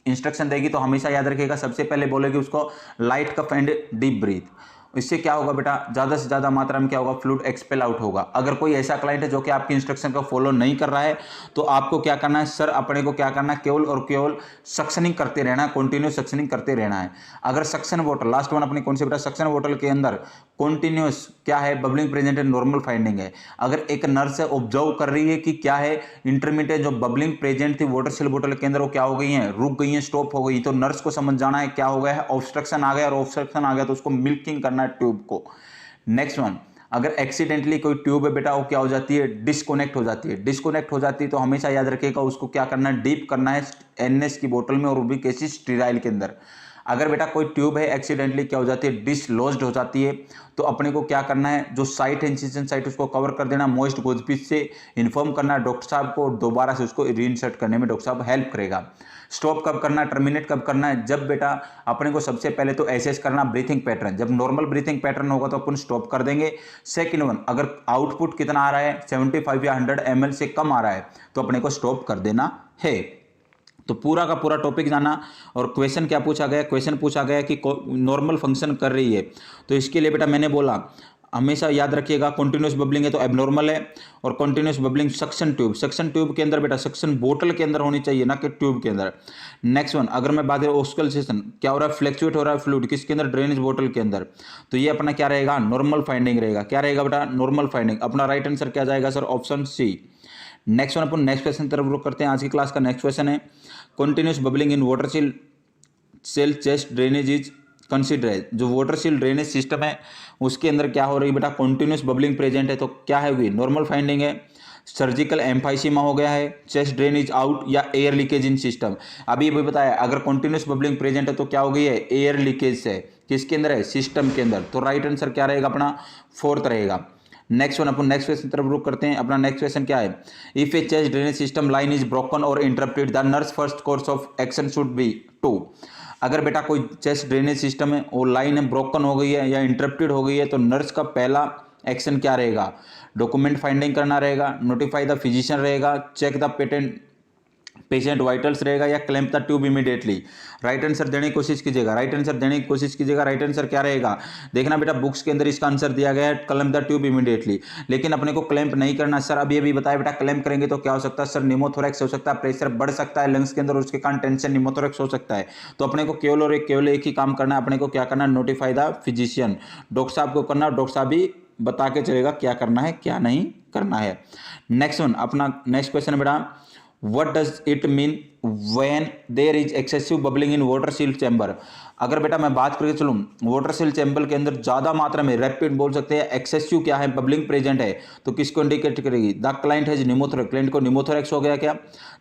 इंस्ट्रक्शन देगी, तो हमेशा याद रखिएगा सबसे पहले बोलेगी उसको light cough and deep breath. इससे क्या होगा बेटा, ज़्यादा से ज़्यादा मात्रा में क्या होगा, फ्लूइड एक्सपेल आउट होगा। अगर कोई ऐसा क्लाइंट है जो कि आपकी इंस्ट्रक्शन को फॉलो नहीं कर रहा है, तो आपको क्या करना है सर, अपने को क्या करना है, केवल और केवल सक्शनिंग करते रहना है, कंटिन्यूस सक्शनिंग करते रहना है। अगर सक्शन बोतल, लास्ट वन अपनी कौन सी बेटा, सक्शन बोतल के अंदर कंटिन्यूस क्या है, बबलिंग प्रेजेंट है, नॉर्मल फाइंडिंग है। अगर एक नर्स है ऑब्जर्व कर रही है कि क्या है, इंटरमीडिएट जो बबलिंग प्रेजेंट थी वाटर सेल बोतल के अंदर वो क्या हो गई है, रुक गई है, स्टॉप हो गई, तो नर्स को समझ जाना है क्या हो गया है, ऑब्स्ट्रक्शन आ गया, और ऑब्स्ट्रक्शन आ गया तो उसको मिल्किंग करना है ट्यूब को। नेक्स्ट वन, अगर एक्सीडेंटली कोई ट्यूब है बेटा वो क्या हो जाती है, डिस्कनेक्ट हो जाती है। डिस्कनेक्ट हो जाती है तो हमेशा याद रखिएगा उसको क्या करना है, डीप करना है एनएस की बोतल में और वो भी कैसी, स्टीराइल के अंदर। अगर बेटा कोई ट्यूब है एक्सीडेंटली क्या हो जाती है, डिसलॉज्ड हो जाती है, तो अपने को क्या करना है, जो साइट है इंसिजन साइट उसको कवर कर देना, मॉइस्ट गोज पीस से इन्फॉर्म करना डॉक्टर साहब को, दोबारा से उसको रीइंसर्ट करने में डॉक्टर साहब हेल्प करेगा। स्टॉप कब करना है, टर्मिनेट कब करना है, जब बेटा अपने को सबसे पहले तो एसेस करना ब्रीथिंग पैटर्न, जब नॉर्मल ब्रीथिंग पैटर्न होगा तो अपन स्टॉप कर देंगे। सेकंड वन, अगर आउटपुट कितना आ रहा है, 75 या 100 ml से कम आ रहा है तो अपने को स्टॉप कर देना है। तो पूरा का पूरा टॉपिक जाना। और क्वेश्चन क्या पूछा गया, क्वेश्चन पूछा गया कि नॉर्मल फंक्शन कर रही है, तो इसके लिए बेटा मैंने बोला हमेशा याद रखिएगा कंटिन्यूस बबलिंग है तो एबनॉर्मल है, और कंटिन्यूस बबलिंग सक्शन ट्यूब के अंदर बेटा सक्शन बोतल के अंदर होनी चाहिए ना कि ट्यूब के अंदर। नेक्स्ट वन, अगर मैं बात करूं ऑस्कल्टेशन क्या हो रहा है, फ्लैक्चुएट हो रहा है फ्लूइड किसके अंदर, ड्रेनेज बोतल के अंदर, तो ये अपना क्या रहेगा, नॉर्मल फाइंडिंग रहेगा। क्या रहेगा बेटा, नॉर्मल फाइंडिंग। अपना राइट आंसर क्या जाएगा sir, option C. Next one, अपन नेक्स्ट क्वेश्चन तरफ रुक करते हैं। आज की क्लास का नेक्स्ट क्वेश्चन है, continuous bubbling in water seal chest drainage is consider है। जो वाटर सील ड्रेनेज सिस्टम है उसके अंदर क्या हो रही है बेटा, कंटिन्यूस बबलिंग प्रेजेंट है, तो क्या है हुई, नॉर्मल फाइंडिंग है। सर्जिकल एम्फाइसीमा हो गया है, चेस्ट ड्रेन इज आउट, या एयर लीकेज इन सिस्टम। अभी बताया अगर कंटिन्यूस बबलिंग प्रेजेंट है तो क्या हो गई है, एयर लीकेज है, किसके अंदर है, सिस्टम के अंदर। तो राइट आंसर क्या रहेगा अपना, फोर्थ रहेगा। नेक्स्ट वन, अपन नेक्स्ट क्वेश्चन तरफ रुक करते हैं। अपना नेक्स्ट क्वेश्चन क्या है, if a chest drainage system line is broken और interrupted the nurse first course of action should be to. अगर बेटा कोई चेस्ट ड्रेनेज सिस्टम है वो लाइन है ब्रोकन हो गई है या इंटरप्टेड हो गई है, तो नर्स का पहला एक्शन क्या रहेगा, डॉक्यूमेंट फाइंडिंग करना रहेगा, नोटिफाई द फिजिशियन रहेगा, चेक द पेशेंट वाइटल्स रहेगा, या clamp the tube immediately. Right answer देने की कोशिश कीजिएगा, राइट आंसर देने की कोशिश कीजिएगा। राइट आंसर क्या रहेगा, देखना बेटा बुक्स के अंदर इसका आंसर दिया गया है क्लैंप द ट्यूब इमीडिएटली, लेकिन अपने को क्लैंप नहीं करना। सर अभी बताया बेटा क्लैंप करेंगे तो क्या हो सकता है सर, निमोथोरैक्स हो सकता है, प्रेशर बढ़ सकता है लंग्स के अंदर, उसके कारण टेंशन निमोथोरैक्स हो सकता है। तो अपने को केवल एक ही काम करना है, अपने को क्या करना है, नोटिफाई द फिजिशियन, डॉक्टर साहब को करना, डॉक्टर साहब भी बता के चलेगा क्या करना है क्या नहीं करना है। नेक्स्ट वन, अपना नेक्स्ट क्वेश्चन है बेटा, what does it mean when there is excessive bubbling in water seal chamber। अगर बेटा मैं बात करके चलूँ वाटर सील चैम्बर के अंदर ज़्यादा मात्रा में रैपिड बोल सकते हैं, एक्सेसिव क्या है, बबलिंग प्रेजेंट है, तो किसको इंडिकेट करेगी, द क्लाइंट हैज निमोथोरैक्स, क्लाइंट को निमोथोरैक्स हो गया क्या,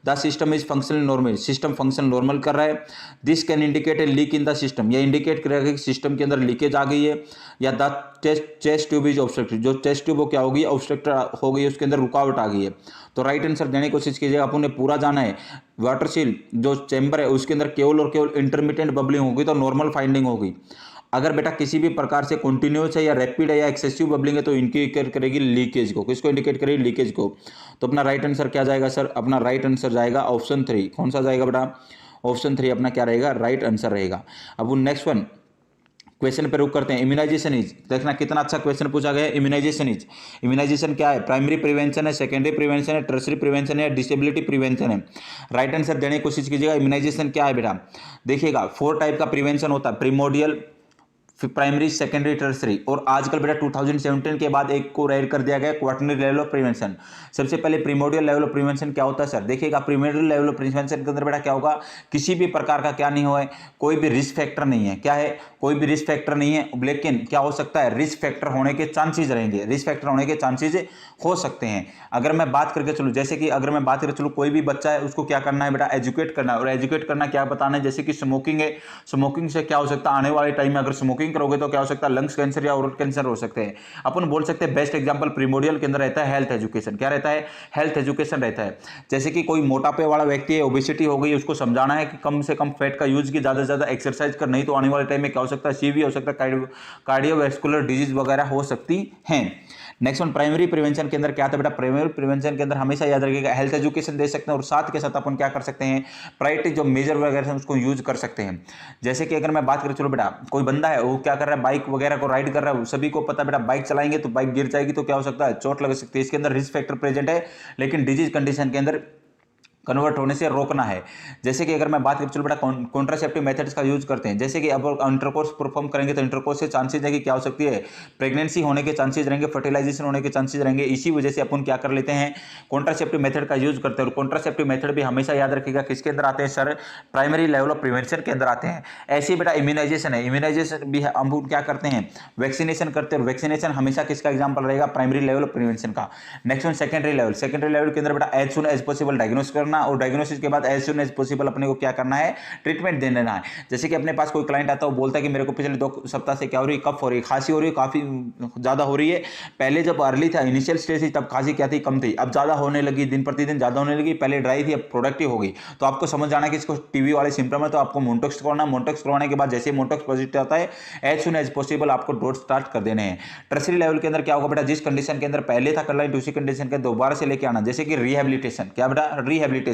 the system is functional normal, system function normal कर रहा है, this can indicate a leak in the system, यह इंडिकेट करेगा कि सिस्टम के अंदर लीकेज आ गई है, या the chest tube is obstructed, जो चेस्ट ट्यूब वो क्या होगी, ऑब्स्ट्रक्टेड हो गई है, उसके अंदर रुकावट आ गई है। तो राइट आंसर देने की कोशिश कीजिएगा, अपन ने पूरा जाना है वाटर सील जो चैम्बर है उसके अंदर केवल और केवल इंटरमीडिएट बबलिंग होगी तो नॉर्मल फाइंडिंग होगी। अगर बेटा किसी भी प्रकार से कंटिन्यूस है या रैपिड है या एक्सेसिव बबलिंग है तो इंडिकेट करेगी लीकेज को, किसको इंडिकेट करेगी, लीकेज को। तो अपना राइट आंसर क्या जाएगा सर, अपना राइट आंसर जाएगा ऑप्शन 3। कौन सा जाएगा बेटा, ऑप्शन 3 अपना क्या रहेगा, राइट आंसर रहेगा। अब वो नेक्स्ट वन क्वेश्चन पे रुक करते हैं। इम्यूनाइजेशन इज, देखना कितना अच्छा क्वेश्चन पूछा गया है। इम्यूनाइजेशन क्या है, प्राइमरी प्रिवेंशन है, सेकेंडरी प्रिवेंशन है, टर्सरी प्रिवेंशन है, डिसेबिलिटी प्रिवेंशन है। राइट आंसर देने की कोशिश कीजिएगा। इम्यूनाइजेशन क्या है बेटा, देखिएगा 4 टाइप का प्रिवेंशन होता है, प्रीमोडियल, फिर प्राइमरी, सेकेंडरी, टर्सरी। और आजकल बेटा 2017 के बाद एक को ऐड कर दिया गया, क्वार्टरनरी लेवल ऑफ प्रिवेंशन। सबसे पहले प्रीमोडियल लेवल ऑफ प्रिवेंशन क्या होता है सर? देखिएगा, प्रीमोडियल लेवल ऑफ प्रिवेंशन के अंदर बेटा क्या होगा, किसी भी प्रकार का क्या नहीं हो, कोई भी रिस्क फैक्टर नहीं है। क्या है? कोई भी रिस्क फैक्टर नहीं है, लेकिन क्या हो सकता है, रिस्क फैक्टर होने के चांसेस रहेंगे, रिस्क फैक्टर होने के चांसेस हो सकते हैं। अगर मैं बात करके चलूँ, जैसे कि अगर मैं बात करके चलूँ, कोई भी बच्चा है उसको क्या करना है बेटा, एजुकेट करना है। और एजुकेट करना क्या बताना है, जैसे कि स्मोकिंग है, स्मोकिंग से क्या हो सकता है, आने वाले टाइम में अगर स्मोकिंग करोगे तो क्या हो सकता है, लंग्स कैंसर या ओरल कैंसर हो सकते हैं। अपन बोल सकते हैं बेस्ट एग्जांपल प्रीमोडियल के अंदर रहता है हेल्थ एजुकेशन। क्या रहता है? हेल्थ एजुकेशन रहता है। जैसे कि कोई मोटापे वाला व्यक्ति है, ओबेसिटी हो गई, उसको समझाना है कि कम से कम फैट का यूज की, ज्यादा से ज्यादा एक्सरसाइज कर, नहीं तो आने वाले टाइम में क्या हो सकता है, सीवी हो सकता है, कार्डियोवैस्कुलर डिजीज वगैरह हो सकती हैं। नेक्स्ट वन, प्राइमरी प्रिवेंशन के अंदर क्या था बेटा, प्राइमरी प्रिवेंशन के अंदर हमेशा याद रखिएगा हेल्थ एजुकेशन दे सकते हैं, और साथ के साथ अपन क्या कर सकते हैं, प्रायोरिटी जो मेजर वगैरह है उसको यूज कर सकते हैं। जैसे कि अगर मैं बात करूं, चलो बेटा कोई बंदा है वो क्या कर रहा है, बाइक वगैरह को राइड कर रहा है, सभी को पता है बेटा बाइक चलाएंगे तो बाइक गिर जाएगी तो क्या हो सकता है, चोट लग सकती है। इसके अंदर रिस्क फैक्टर प्रेजेंट है, लेकिन डिजीज कंडीशन के अंदर कन्वर्ट होने से रोकना है। जैसे कि अगर मैं बात करूं, चलो बेटा कॉन्ट्रासेप्टिव मेथड्स का यूज करते हैं। जैसे कि अब इंटरकोर्स परफॉर्म करेंगे तो इंटरकोर्स से चांसेस है कि क्या हो सकती है, प्रेगनेंसी होने के चांसेस रहेंगे, फर्टिलाइजेशन होने के चांसेस रहेंगे। इसी वजह से अपन क्या कर लेते हैं, कॉन्ट्रासेप्टिव मेथड का यूज करते हैं। और कॉन्ट्रासेप्टिव मेथड भी हमेशा याद रखिएगा किसके अंदर आते हैं sir, primary level of prevention के अंदर आते हैं। ऐसे ही बेटा इम्यूनाइजेशन है, इम्यूनाइजेशन भी हम क्या करते हैं, वैक्सीनेशन करते हैं। और वैक्सीनेशन हमेशा किसका एग्जाम्पल रहेगा, प्राइमरी लेवल ऑफ प्रिवेंशन का। Next one, secondary level. Secondary level के अंदर बेटा as soon as possible diagnose करना, और डायग्नोसिस के एज सुन एज पॉसिबल अपने को क्या करना है, ट्रीटमेंट दे देना है। जैसे कि अपने पास कोई क्लाइंट आता है, वो बोलता है कि मेरे को पिछले 2 सप्ताह से क्या हो रही है, कफ हो रही है, खांसी हो रही है, काफी ज्यादा हो रही है। पहले जब अर्ली था, इनिशियल स्टेज थी, तब खांसी क्या थी, कम थी, अब ज्यादा होने लगी, दिन प्रतिदिन ज्यादा होने लगी। पहले ड्राई थी, अब प्रोडक्टिव हो गई। तो आपको समझ जाना कि इसको टीबी वाले सिम्टम है, तो आपको मोन्टॉक्स करवाना। मोन्टॉक्स करवाने के बाद जैसे मोन्टॉक्स पॉजिटिव आता है, एज सुन एज पॉसिबल आपको डोज स्टार्ट कर देने हैं। टर्सरी लेवल के अंदर क्या होगा बेटा, जिस कंडीशन के अंदर पहले था क्लाइंट, उसी कंडीशन के दोबारा से लेके आना। जैसे कि रिहेबिलिटेशन। क्या बेटा, रिहेबिलिटेशन।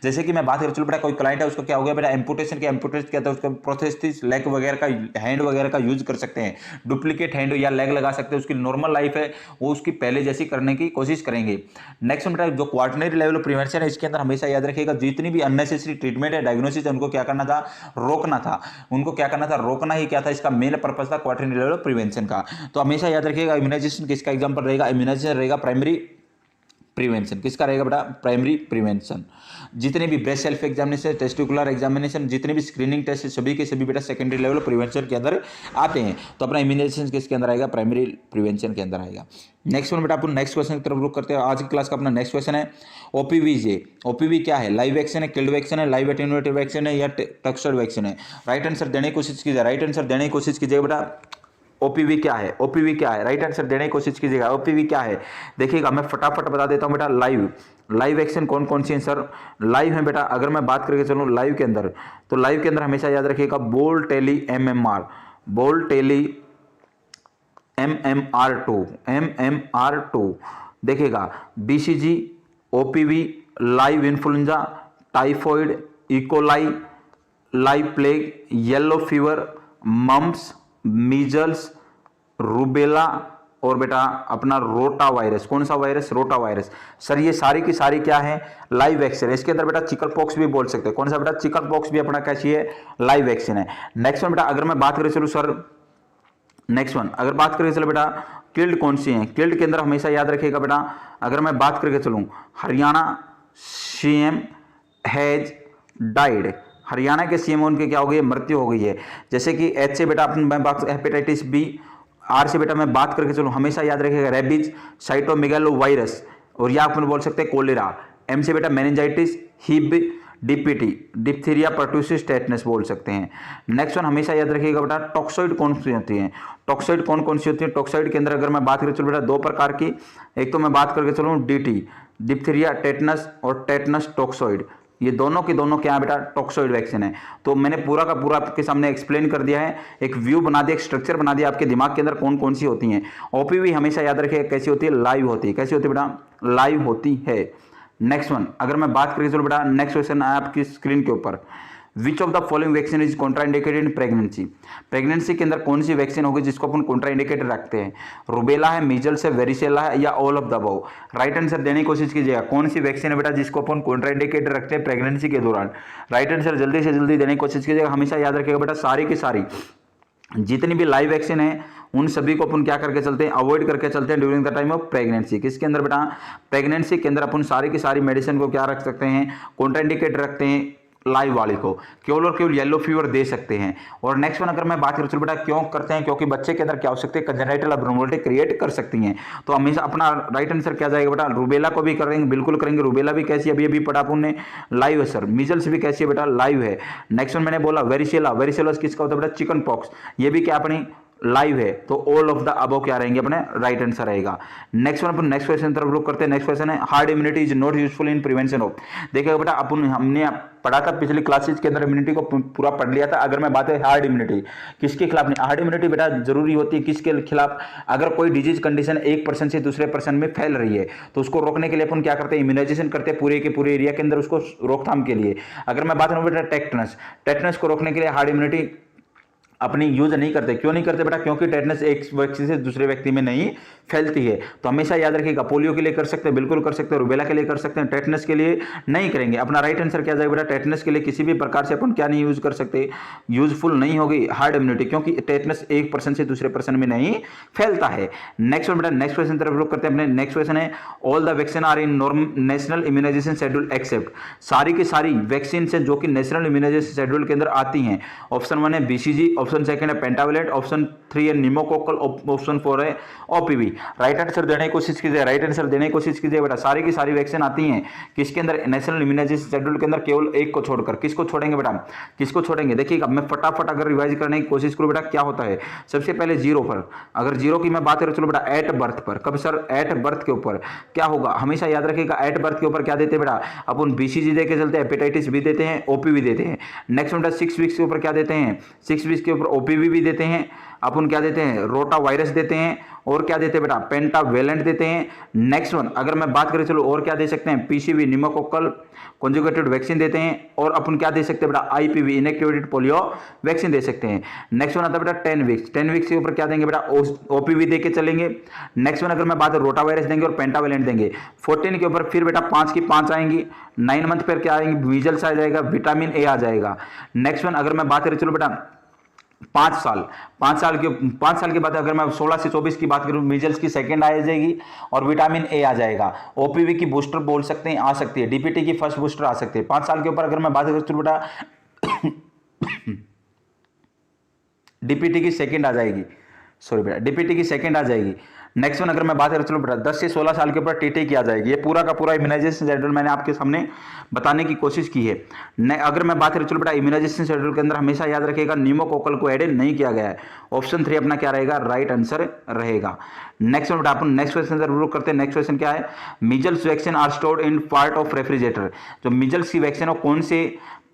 जैसे कि मैं बात करूं, चलो बेटा कोई क्लाइंट है, उसको क्या हो गया बेटा, एम्पुटेशन। के एम्पुटेशन क्या था, उसका प्रोस्थेसिस लेग वगैरह का, हैंड वगैरह का यूज कर सकते हैं, डुप्लीकेट हैंड या लेग लगा सकते हैं। उसकी नॉर्मल लाइफ है वो उसकी पहले जैसी करने की कोशिश करेंगे। नेक्स्ट बेटा जो क्वार्टरनरी लेवल ऑफ प्रिवेंशन है, इसके अंदर हमेशा याद रखिएगा जितनी भी अननेसेसरी ट्रीटमेंट है, डायग्नोसिस है, उनको क्या करना था, रोकना था। उनको क्या करना था, रोकना ही क्या था, इसका मेन पर्पस था क्वार्टरनरी लेवल ऑफ प्रिवेंशन का। तो हमेशा याद रखिएगा इम्यूनाइजेशन किसका एग्जाम्पल रहेगा, इम्यूनाइजेशन रहेगा प्राइमरी प्रिवेंशन। किसका रहेगा बेटा, प्राइमरी प्रिवेंशन। जितने भी breast self examination, testicular examination, जितने भी स्क्रीनिंग टेस्ट सभी के सभी बेटा सेकेंडरी लेवल प्रिवेंशन के अंदर आते हैं। तो अपना इम्यूनाइजेशन किसके अंदर आएगा, प्राइमरी प्रिवेंशन के अंदर आएगा। नेक्स्ट वन बेटा अपन नेक्स्ट क्वेश्चन की तरफ रुक करते हैं। आज की क्लास का अपना नेक्स्ट क्वेश्चन है ओपीवीजे। ओपीवी क्या है, लाइव वैक्सीन है, किल्ड वैक्सीन है, लाइव एटेन्यूएटेड वैक्सीन है, या टक्सर्ड वैक्सीन है। राइट आंसर देने की कोशिश कीजिए, राइट आंसर देने की कोशिश कीजिए बेटा। ओपीवी क्या है, ओपीवी क्या है, राइट आंसर देने की कोशिश कीजिएगा। ओपीवी क्या है, देखिएगा मैं फटाफट बता देता हूं बेटा। लाइव वैक्सीन कौन कौन सी है सर, लाइव है बेटा। अगर मैं बात करके चलूं लाइव के अंदर, तो लाइव के अंदर हमेशा याद रखिएगा बोलटेली MMR, बोलटेली MMR2। देखिएगा BCG, OPV, live influenza, typhoid, E coli, live plague, yellow fever, mumps, measles, rubella, और बेटा अपना रोटा वायरस। कौन सा वायरस, रोटा वायरस। सर ये सारी की सारी क्या है, लाइव वैक्सीन है। इसके अंदर बेटा चिकन पॉक्स भी बोल सकते हैं। कौन सा बेटा, चिकन पॉक्स भी अपना कैसी है, लाइव वैक्सीन है। नेक्स्ट वन बेटा अगर मैं बात करें चलो सर, नेक्स्ट वन अगर बात करें चलो बेटा, किल्ड कौन सी है, किल्ड के अंदर हमेशा याद रखिएगा बेटा। अगर मैं बात करके चलूं, Haryana CM has died. Haryana के CM उनके क्या हो गई है, मृत्यु हो गई है। जैसे कि H से बेटा मैं बात हेपेटाइटिस B, R से बेटा मैं बात करके चलूं, हमेशा याद रखिएगा रेबीज, साइटोमेगालो वायरस, और या आप बोल सकते हैं कोलेरा। M से बेटा meningitis, Hib, DPT, diphtheria, pertussis, tetanus बोल सकते हैं। नेक्स्ट वन हमेशा याद रखिएगा बेटा, टॉक्सोइड कौन सी होती है, टॉक्सोइड कौन कौन सी होती है। टॉक्सोइड के अंदर अगर मैं बात करें चलो बेटा 2 प्रकार की, एक तो मैं बात करके चलूँ DT, डिप्थीरिया टेटनस, और टेटनस टॉक्सोइड। ये दोनों के दोनों क्या है बेटा, टॉक्सोइड वैक्सीन है। तो मैंने पूरा का पूरा आपके सामने एक्सप्लेन कर दिया है, एक व्यू बना दिया, एक स्ट्रक्चर बना दिया आपके दिमाग के अंदर कौन कौन सी होती हैं। ओपीवी हमेशा याद रखिएगा कैसी होती है, लाइव होती है। कैसी होती है बेटा, लाइव होती है। नेक्स्ट वन अगर मैं बात करें चलो बेटा, नेक्स्ट क्वेश्चन है आपकी स्क्रीन के ऊपर, which of the following vaccine is contraindicated in pregnancy. Pregnancy के अंदर कौन सी वैक्सीन होगी जिसको अपन कॉन्ट्राइंडिकेटेड रखते हैं, रुबेला है, मीजल्स है, वेरिसेला है, या all of the above. Right answer देने की कोशिश कीजिएगा, कौन सी वैक्सीन है बेटा जिसको अपन कॉन्ट्राइंडिकेटेड रखते हैं प्रेगनेंसी के दौरान। राइट आंसर जल्दी से जल्दी देने की कोशिश कीजिएगा। हमेशा याद रखिएगा बेटा सारी की सारी जितनी भी लाइव वैक्सीन है उन सभी को अपन क्या करके चलते हैं, अवॉइड करके चलते हैं during the time of pregnancy. किसके अंदर बेटा, प्रेगनेंसी के अंदर अपन सारी की सारी मेडिसिन को क्या रख सकते हैं, कॉन्ट्राइंडिकेट रखते हैं लाइव वाले को, केवल और केवल येलो फीवर दे सकते हैं। और नेक्स्ट वन अगर मैं बात करूं, चलो बेटा क्यों करते हैं, क्योंकि बच्चे के अंदर क्या हो सकती है, कंजेनिटल अब्नॉर्मलिटी क्रिएट कर सकती हैं। तो हमेशा अपना राइट आंसर क्या जाएगा बेटा, रूबेला को भी करेंगे, बिल्कुल करेंगे। रूबेला भी कैसी, अभी अभी पढ़ा अपन ने, लाइव है सर। मीजल्स भी कैसी है बेटा, लाइव है। नेक्स्ट वन मैंने बोला वेरिसेला, वेरिसेला किसका होता है बेटा, चिकन पॉक्स, ये भी क्या अपनी लाइव है। तो ऑल ऑफ द अबव क्या रहेंगे अपने, राइट आंसर रहेगा। नेक्स्ट वन अपन नेक्स्ट क्वेश्चन तरफ रुक करते हैं। नेक्स्ट क्वेश्चन है hard immunity is not useful in prevention of. देखिएगा बेटा अपन हमने पढ़ा था पिछली क्लासेज के अंदर, इम्यूनिटी को पूरा पढ़ लिया था। अगर मैं बात है हार्ड इम्यूनिटी किसके खिलाफ नहीं, हार्ड इम्यूनिटी बेटा जरूरी होती है किसके खिलाफ, अगर कोई डिजीज कंडीशन एक पर्सन से दूसरे पर्सन में फैल रही है तो उसको रोकने के लिए अपन क्या करते हैं, इम्यूनाइजेशन करते हैं पूरे के पूरे एरिया के अंदर उसको रोकथाम के लिए। अगर मैं बात करूं बेटा टेटनस, टेटनस को रोकने के लिए हार्ड इम्यूनिटी अपनी यूज नहीं करते। क्यों नहीं करते बेटा, क्योंकि टेटनस एक व्यक्ति से दूसरे व्यक्ति में नहीं फैलती है। तो हमेशा याद रखिएगा, पोलियो के लिए कर सकते हैं, बिल्कुल कर सकते हैं, रूबेला के लिए कर सकते हैं, टेटनस के लिए नहीं करेंगे। अपना राइट आंसर क्या जाएगा बेटा, टेटनस के लिए किसी भी प्रकार से अपन क्या नहीं यूज कर सकते, यूजफुल नहीं होगी हार्ड इम्यूनिटी, क्योंकि टेटनस एक पर्सन से दूसरे पर्सन में नहीं फैलता है। नेक्स्ट बेटा नेक्स्ट क्वेश्चन तरफ रुक करते हैं अपने। नेक्स्ट क्वेश्चन है all the vaccine are in national immunisation schedule except, सारी की सारी वैक्सीन से जो कि नेशनल इम्यूनाइजेशन शेड्यूल के अंदर आती हैं। ऑप्शन 1 है बीसीजी, ऑप्शन 2 है पेंटावलेंट, ऑप्शन 3 है निमोकोकल, ऑप्शन 4 है ओपीवी। राइट आंसर देने की कोशिश कीजिए, राइट आंसर देने की कोशिश कीजिए बेटा। सारी की सारी वैक्सीन आती हैं किसके अंदर, नेशनल इम्यूनाइजेशन शेड्यूल के अंदर, केवल एक को छोड़कर। किसको छोड़ेंगे बेटा, किसको छोड़ेंगे, देखिएगा मैं फटाफट अगर रिवाइज करने की कोशिश करूं बेटा क्या होता है। सबसे पहले जीरो पर, अगर जीरो की मैं बात करूं, चलो बेटा एट बर्थ पर, कब सर, एट बर्थ के ऊपर क्या होगा, हमेशा याद रखिएगा एट बर्थ के ऊपर क्या देते हैं बेटा, अपन बीसीजी दे के चलते हैं, हेपेटाइटिस बी देते हैं, ओपीवी देते हैं। नेक्स्ट बेटा 6 वीक्स के ऊपर क्या देते हैं, 6 वीक्स के ऊपर ओपीवी भी देते हैं, अपन क्या देते हैं, रोटा वायरस देते हैं, और क्या देते हैं बेटा, पेंटावेलेंट देते हैं। नेक्स्ट वन अगर मैं बात करें, चलो और क्या दे सकते हैं, पीसीवी निमोकोकल कॉन्जुगेटेड वैक्सीन देते हैं, और अपन क्या दे सकते हैं बेटा, आईपीवी इनएक्टिवेटेड पोलियो वैक्सीन दे सकते हैं। नेक्स्ट वन आता है बेटा 10 वीक्स, 10 वीक्स के ऊपर क्या देंगे बेटा, ओपीवी दे के चलेंगे। नेक्स्ट वन अगर मैं बात रोटा वायरस देंगे और पेंटावेलेंट देंगे। 14 के ऊपर फिर बेटा 5 की 5 आएंगी। 9 मंथ पर क्या आएंगे, मीजल्स आ जाएगा, विटामिन ए आ जाएगा। नेक्स्ट वन अगर मैं बात करें, चलो बेटा 5 साल के बाद अगर मैं 16 से 24 की बात करूं, मीजल्स की सेकेंड आ जाएगी और विटामिन ए आ जाएगा। ओपीवी की बूस्टर बोल सकते हैं, आ सकती है। डीपीटी की फर्स्ट बूस्टर आ सकती है। 5 साल के ऊपर अगर मैं बात करूं, चलो बेटा डीपीटी की सेकेंड आ जाएगी, सॉरी बेटा डीपीटी की सेकेंड आ जाएगी। नेक्स्ट वन अगर मैं बात करूं, चलो बेटा 10 से 16 साल के ऊपर टीटी की आ जाएगी। ये पूरा का पूरा इम्यूनाइजेशन शेड्यूल मैंने आपके सामने बताने की कोशिश की है। अगर मैं बात करूं, चलो बेटा इम्यूनाइजेशन शेड्यूल के अंदर हमेशा याद रखिएगा निमोकोकल को ऐड नहीं किया गया है। ऑप्शन 3 अपना क्या रहेगा, राइट आंसर रहेगा। नेक्स्ट बेटा अपन नेक्स्ट क्वेश्चन जरूर करते हैं। नेक्स्ट क्वेश्चन क्या है, measles vaccine are stored in part of refrigerator. जो मीजल्स की वैक्सीन है कौन से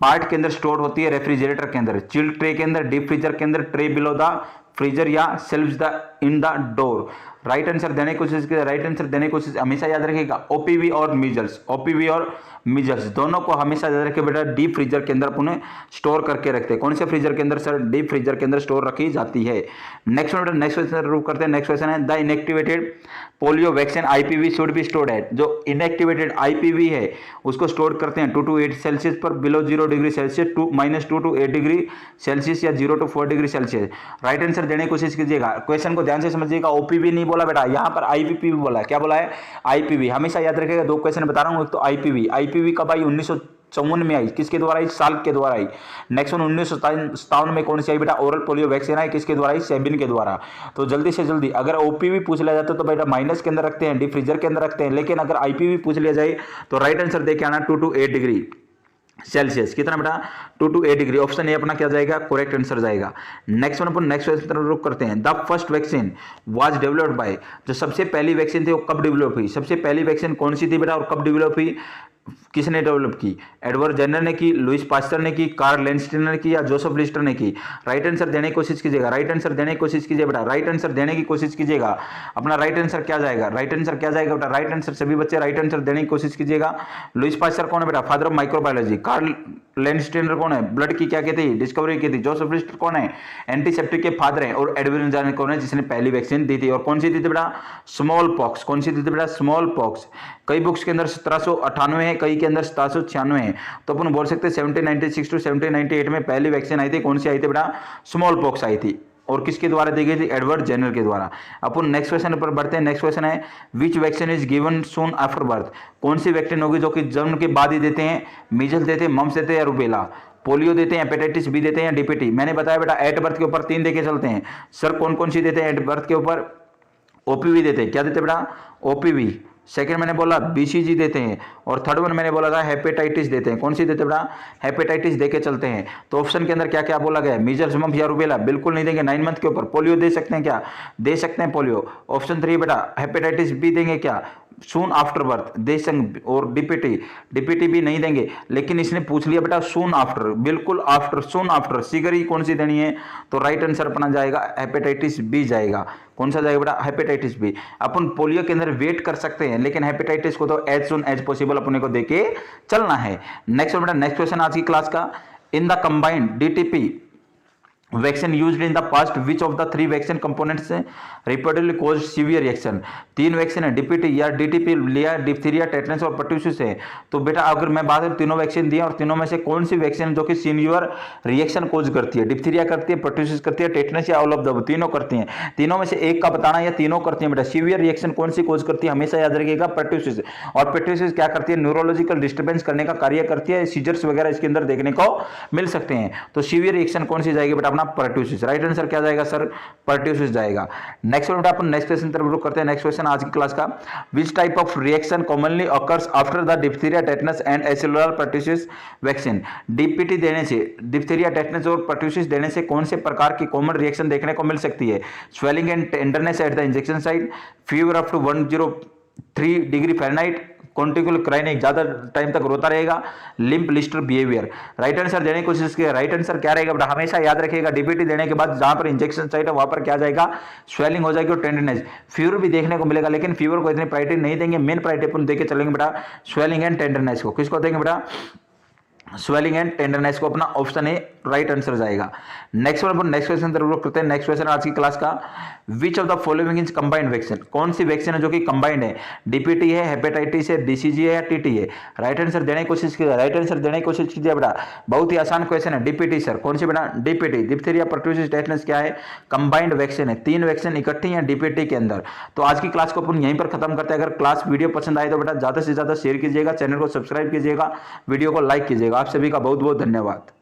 पार्ट के अंदर स्टोर होती है, रेफ्रिजरेटर के अंदर, चिल्ड ट्रे के अंदर, डीप फ्रीजर के अंदर, ट्रे बिलो द फ्रीजर या self the in the door. Right answer देने की कोशिश कीजिए, राइट आंसर देने की कोशिश हमेशा याद रखिएगा ओपीवी और मीजल्स, ओपीवी और मीजल्स दोनों को हमेशा याद रखिए बेटा डीप फ्रीजर के अंदर पुनः स्टोर करके रखते हैं। कौन से फ्रीजर के अंदर सर, डीप फ्रीजर के अंदर स्टोर रखी जाती है। नेक्स्ट बेटा नेक्स्ट क्वेश्चन रूव करते हैं। नेक्स्ट क्वेश्चन है the inactivated polio vaccine IPv should be stored at. जो इनएक्टिवेटेड आईपीवी है उसको स्टोर करते हैं 2 to 8 सेल्सियस पर, below 0 degree Celsius, -2 to 8 degree Celsius या 0 to 4 degree Celsius. Right answer देने की कोशिश कीजिएगा। क्वेश्चन को ध्यान से समझिएगा, ओपीवी नहीं बोला बेटा, यहाँ पर आईपीवी बोला है। क्या बोला है, आईपीवी। हमेशा याद रखिएगा, 2 क्वेश्चन बता रहा हूँ। एक तो आईपीवी कब आई, 1954 में आई। किसके द्वारा आई, साल के द्वारा आई। नेक्स्ट वन 1957 में कौन सी आई बेटा, ओरल पोलियो वैक्सीन आई। किसके द्वारा आई, सेबिन के द्वारा। तो जल्दी से जल्दी अगर ओपीवी पूछ लिया जाता तो बेटा माइनस के अंदर रखते हैं, डीप फ्रीजर के अंदर रखते हैं। लेकिन अगर आईपीवी पूछ लिया जाए तो राइट आंसर देके आना 2 to 8 डिग्री सेल्सियस। कितना बेटा, 2 to 8 डिग्री। ऑप्शन ए अपना क्या जाएगा, करेक्ट आंसर जाएगा। नेक्स्ट वन अपन नेक्स्ट क्वेश्चन रुक करते हैं। The first vaccine was developed by, जो सबसे पहली वैक्सीन थी वो कब डेवलप हुई, सबसे पहली वैक्सीन कौन सी थी बेटा और कब डेवलप हुई, किसने डेवलप की, एडवर्ड जेनर ने की, लुइस पास्चर ने की, कार्ल लैंडस्टीनर ने की या जोसेफ लिस्टर ने की। राइट आंसर देने की कोशिश कीजिएगा, राइट आंसर देने की कोशिश कीजिए बेटा, राइट आंसर देने की कोशिश कीजिएगा। अपना राइट आंसर क्या जाएगा, राइट आंसर क्या जाएगा बेटा, राइट आंसर सभी बच्चे राइट आंसर देने की कोशिश कीजिएगा। लुइस पास्चर कौन है बेटा, father of microbiology. Karl Landsteiner कौन है, ब्लड की क्या कहती है, डिस्कवरी की थी। जोसेफ लिस्टर कौन है, एंटीसेप्टिक के फादर हैं। और एडवर्ड जेनर कौन है, जिसने पहली वैक्सीन दी थी। और कौन सी दी थी बेटा, स्मॉल पॉक्स। कौन सी दी थी बेटा, स्मॉल पॉक्स। कई बुक्स के अंदर 1798 है, कई के अंदर 1796 है। तो अपन बोल सकते हैं 1796 to 1798 में पहली वैक्सीन आई थी। कौन सी आई थी बेटा, स्मॉल पॉक्स आई थी। और किसके द्वारा दी गई थी? एडवर्ड जेनर के द्वारा। अपन नेक्स्ट क्वेश्चन पर बढ़ते हैं। नेक्स्ट क्वेश्चन है विच vaccine is given soon after birth? कौन सी वैक्सीन होगी जो कि जन्म के बाद ही देते हैं? मीजल देते हैं, मम्स देते हैं या रुबेला? पोलियो देते हैं, हेपेटाइटिस बी देते हैं या डीपीटी? मैंने बताया बेटा एट बर्थ के ऊपर 3 देके चलते हैं। सर कौन कौन सी देते हैं एट बर्थ के ऊपर? ओपीवी देते हैं। क्या देते हैं बेटा? ओपीवी। सेकंड मैंने बोला बीसीजी देते हैं, और थर्ड वन मैंने बोला था हेपेटाइटिस देते हैं। कौन सी देते हैं बेटा? हेपेटाइटिस देके चलते हैं। तो ऑप्शन के अंदर क्या क्या बोला गया है? मीजल्स, मम्स या रुबेला? बिल्कुल नहीं देंगे 9 मंथ के ऊपर। पोलियो दे सकते हैं क्या? दे सकते हैं पोलियो। ऑप्शन 3 बेटा हेपेटाइटिस बी देंगे क्या? सून आफ्टर बर्थ दे सकते। और डीपीटी भी नहीं देंगे, लेकिन इसने पूछ लिया बेटा सून आफ्टर, बिल्कुल आफ्टर, सून आफ्टर। सीगरी कौन सी देनी है? तो राइट आंसर अपना जाएगा हेपेटाइटिस बी जाएगा। कौन सा जाएगा बेटा? Hepatitis B. अपन पोलियो के अंदर वेट कर सकते हैं, लेकिन हेपेटाइटिस को तो एज सून एज पॉसिबल अपने को देके चलना है। नेक्स्ट बेटा, नेक्स्ट क्वेश्चन आज की क्लास का, in the combined DTP vaccine used in the past which of the 3 vaccine components reportedly cause severe reaction? 3 vaccine है, डीपीटी या डीटीपी लिया, डिप्थीरिया, टेटनस और पर्ट्यूसिस है। तो बेटा अगर मैं बात करूं तीनों वैक्सीन दिए, और तीनों में से कौन सी वैक्सीन जो कि सीवियर रिएक्शन कॉज करती है? डिप्थीरिया करती है, पर्ट्यूसिस करती है, टेटनस या ऑल ऑफ द? तीनों करती हैं। तीनों में से एक का बताना या तीनों करती है बेटा? सीवियर रिएक्शन कौन सी कॉज करती है? हमेशा याद रखिएगा पर्ट्यूसिस। और पर्ट्यूसिस क्या करती है? न्यूरोलॉजिकल डिस्टर्बेंस करने का कार्य करती है। सीजर्स वगैरह इसके अंदर देखने को मिल सकते हैं। तो सीवियर रिएक्शन कौन सी जाएगी बेटा? अपना पर्ट्यूसिस। राइट आंसर क्या जाएगा सर? पर्ट्यूसिस जाएगा। नेक्स्ट बेटा अपन नेक्स्ट क्वेश्चन तरफ रुक करते हैं। नेक्स्ट क्वेश्चन आज की क्लास का, which type of reaction commonly occurs after the diphtheria, tetanus and acellular pertussis vaccine? DPT देने से, डिप्थीरिया, टेटनस और पर्ट्यूसिस देने से कौन से प्रकार की कॉमन रिएक्शन देखने को मिल सकती है? Swelling and tenderness at the injection site, fever up to 103 degree Fahrenheit, कॉन्टिकुलर क्राइनिक, ज्यादा टाइम तक रोता रहेगा, limp listless behaviour? Right answer देने की कोशिश किया। राइट आंसर क्या रहेगा बेटा? हमेशा याद रखिएगा डीपीटी देने के बाद जहां पर इंजेक्शन साइट है वहां पर क्या जाएगा? स्वेलिंग हो जाएगी और टेंडरनेस। फीवर भी देखने को मिलेगा, लेकिन फीवर को इतनी प्रायोरिटी नहीं देंगे। मेन प्रायोरिटी अपन देके चलेंगे बेटा स्वेलिंग एंड टेंडरनेस को। किसको देंगे बेटा? स्वेलिंग एंड टेंडरनेस को। अपना ऑप्शन ए राइट आंसर जाएगा। नेक्स्ट वन, नेक्स्ट क्वेश्चन तरफ करते हैं। नेक्स्ट क्वेश्चन आज की क्लास का, which of the following is combined vaccine? कौन सी वैक्सीन है जो कि कंबाइंड है? डीपीटी है, हेपेटाइटिस है, डीसीजी है या टीटी है? राइट आंसर देने की कोशिश कीजिए। राइट आंसर देने की कोशिश कीजिए बेटा। बहुत ही आसान क्वेश्चन है। DPT sir. कौन सी बेटा? डीपीटी। डिप्थीरिया, पर्ट्यूसिस, टेटनस क्या है? कंबाइंड वैक्सीन है। 3 वैक्सीन इकट्ठी है डीपीटी के अंदर। तो आज की क्लास को अपन यहीं पर खत्म करते हैं। अगर क्लास वीडियो पसंद आए तो बेटा ज्यादा से ज्यादा शेयर कीजिएगा, चैनल को सब्सक्राइब कीजिएगा, वीडियो को लाइक कीजिएगा। आप सभी का बहुत बहुत धन्यवाद।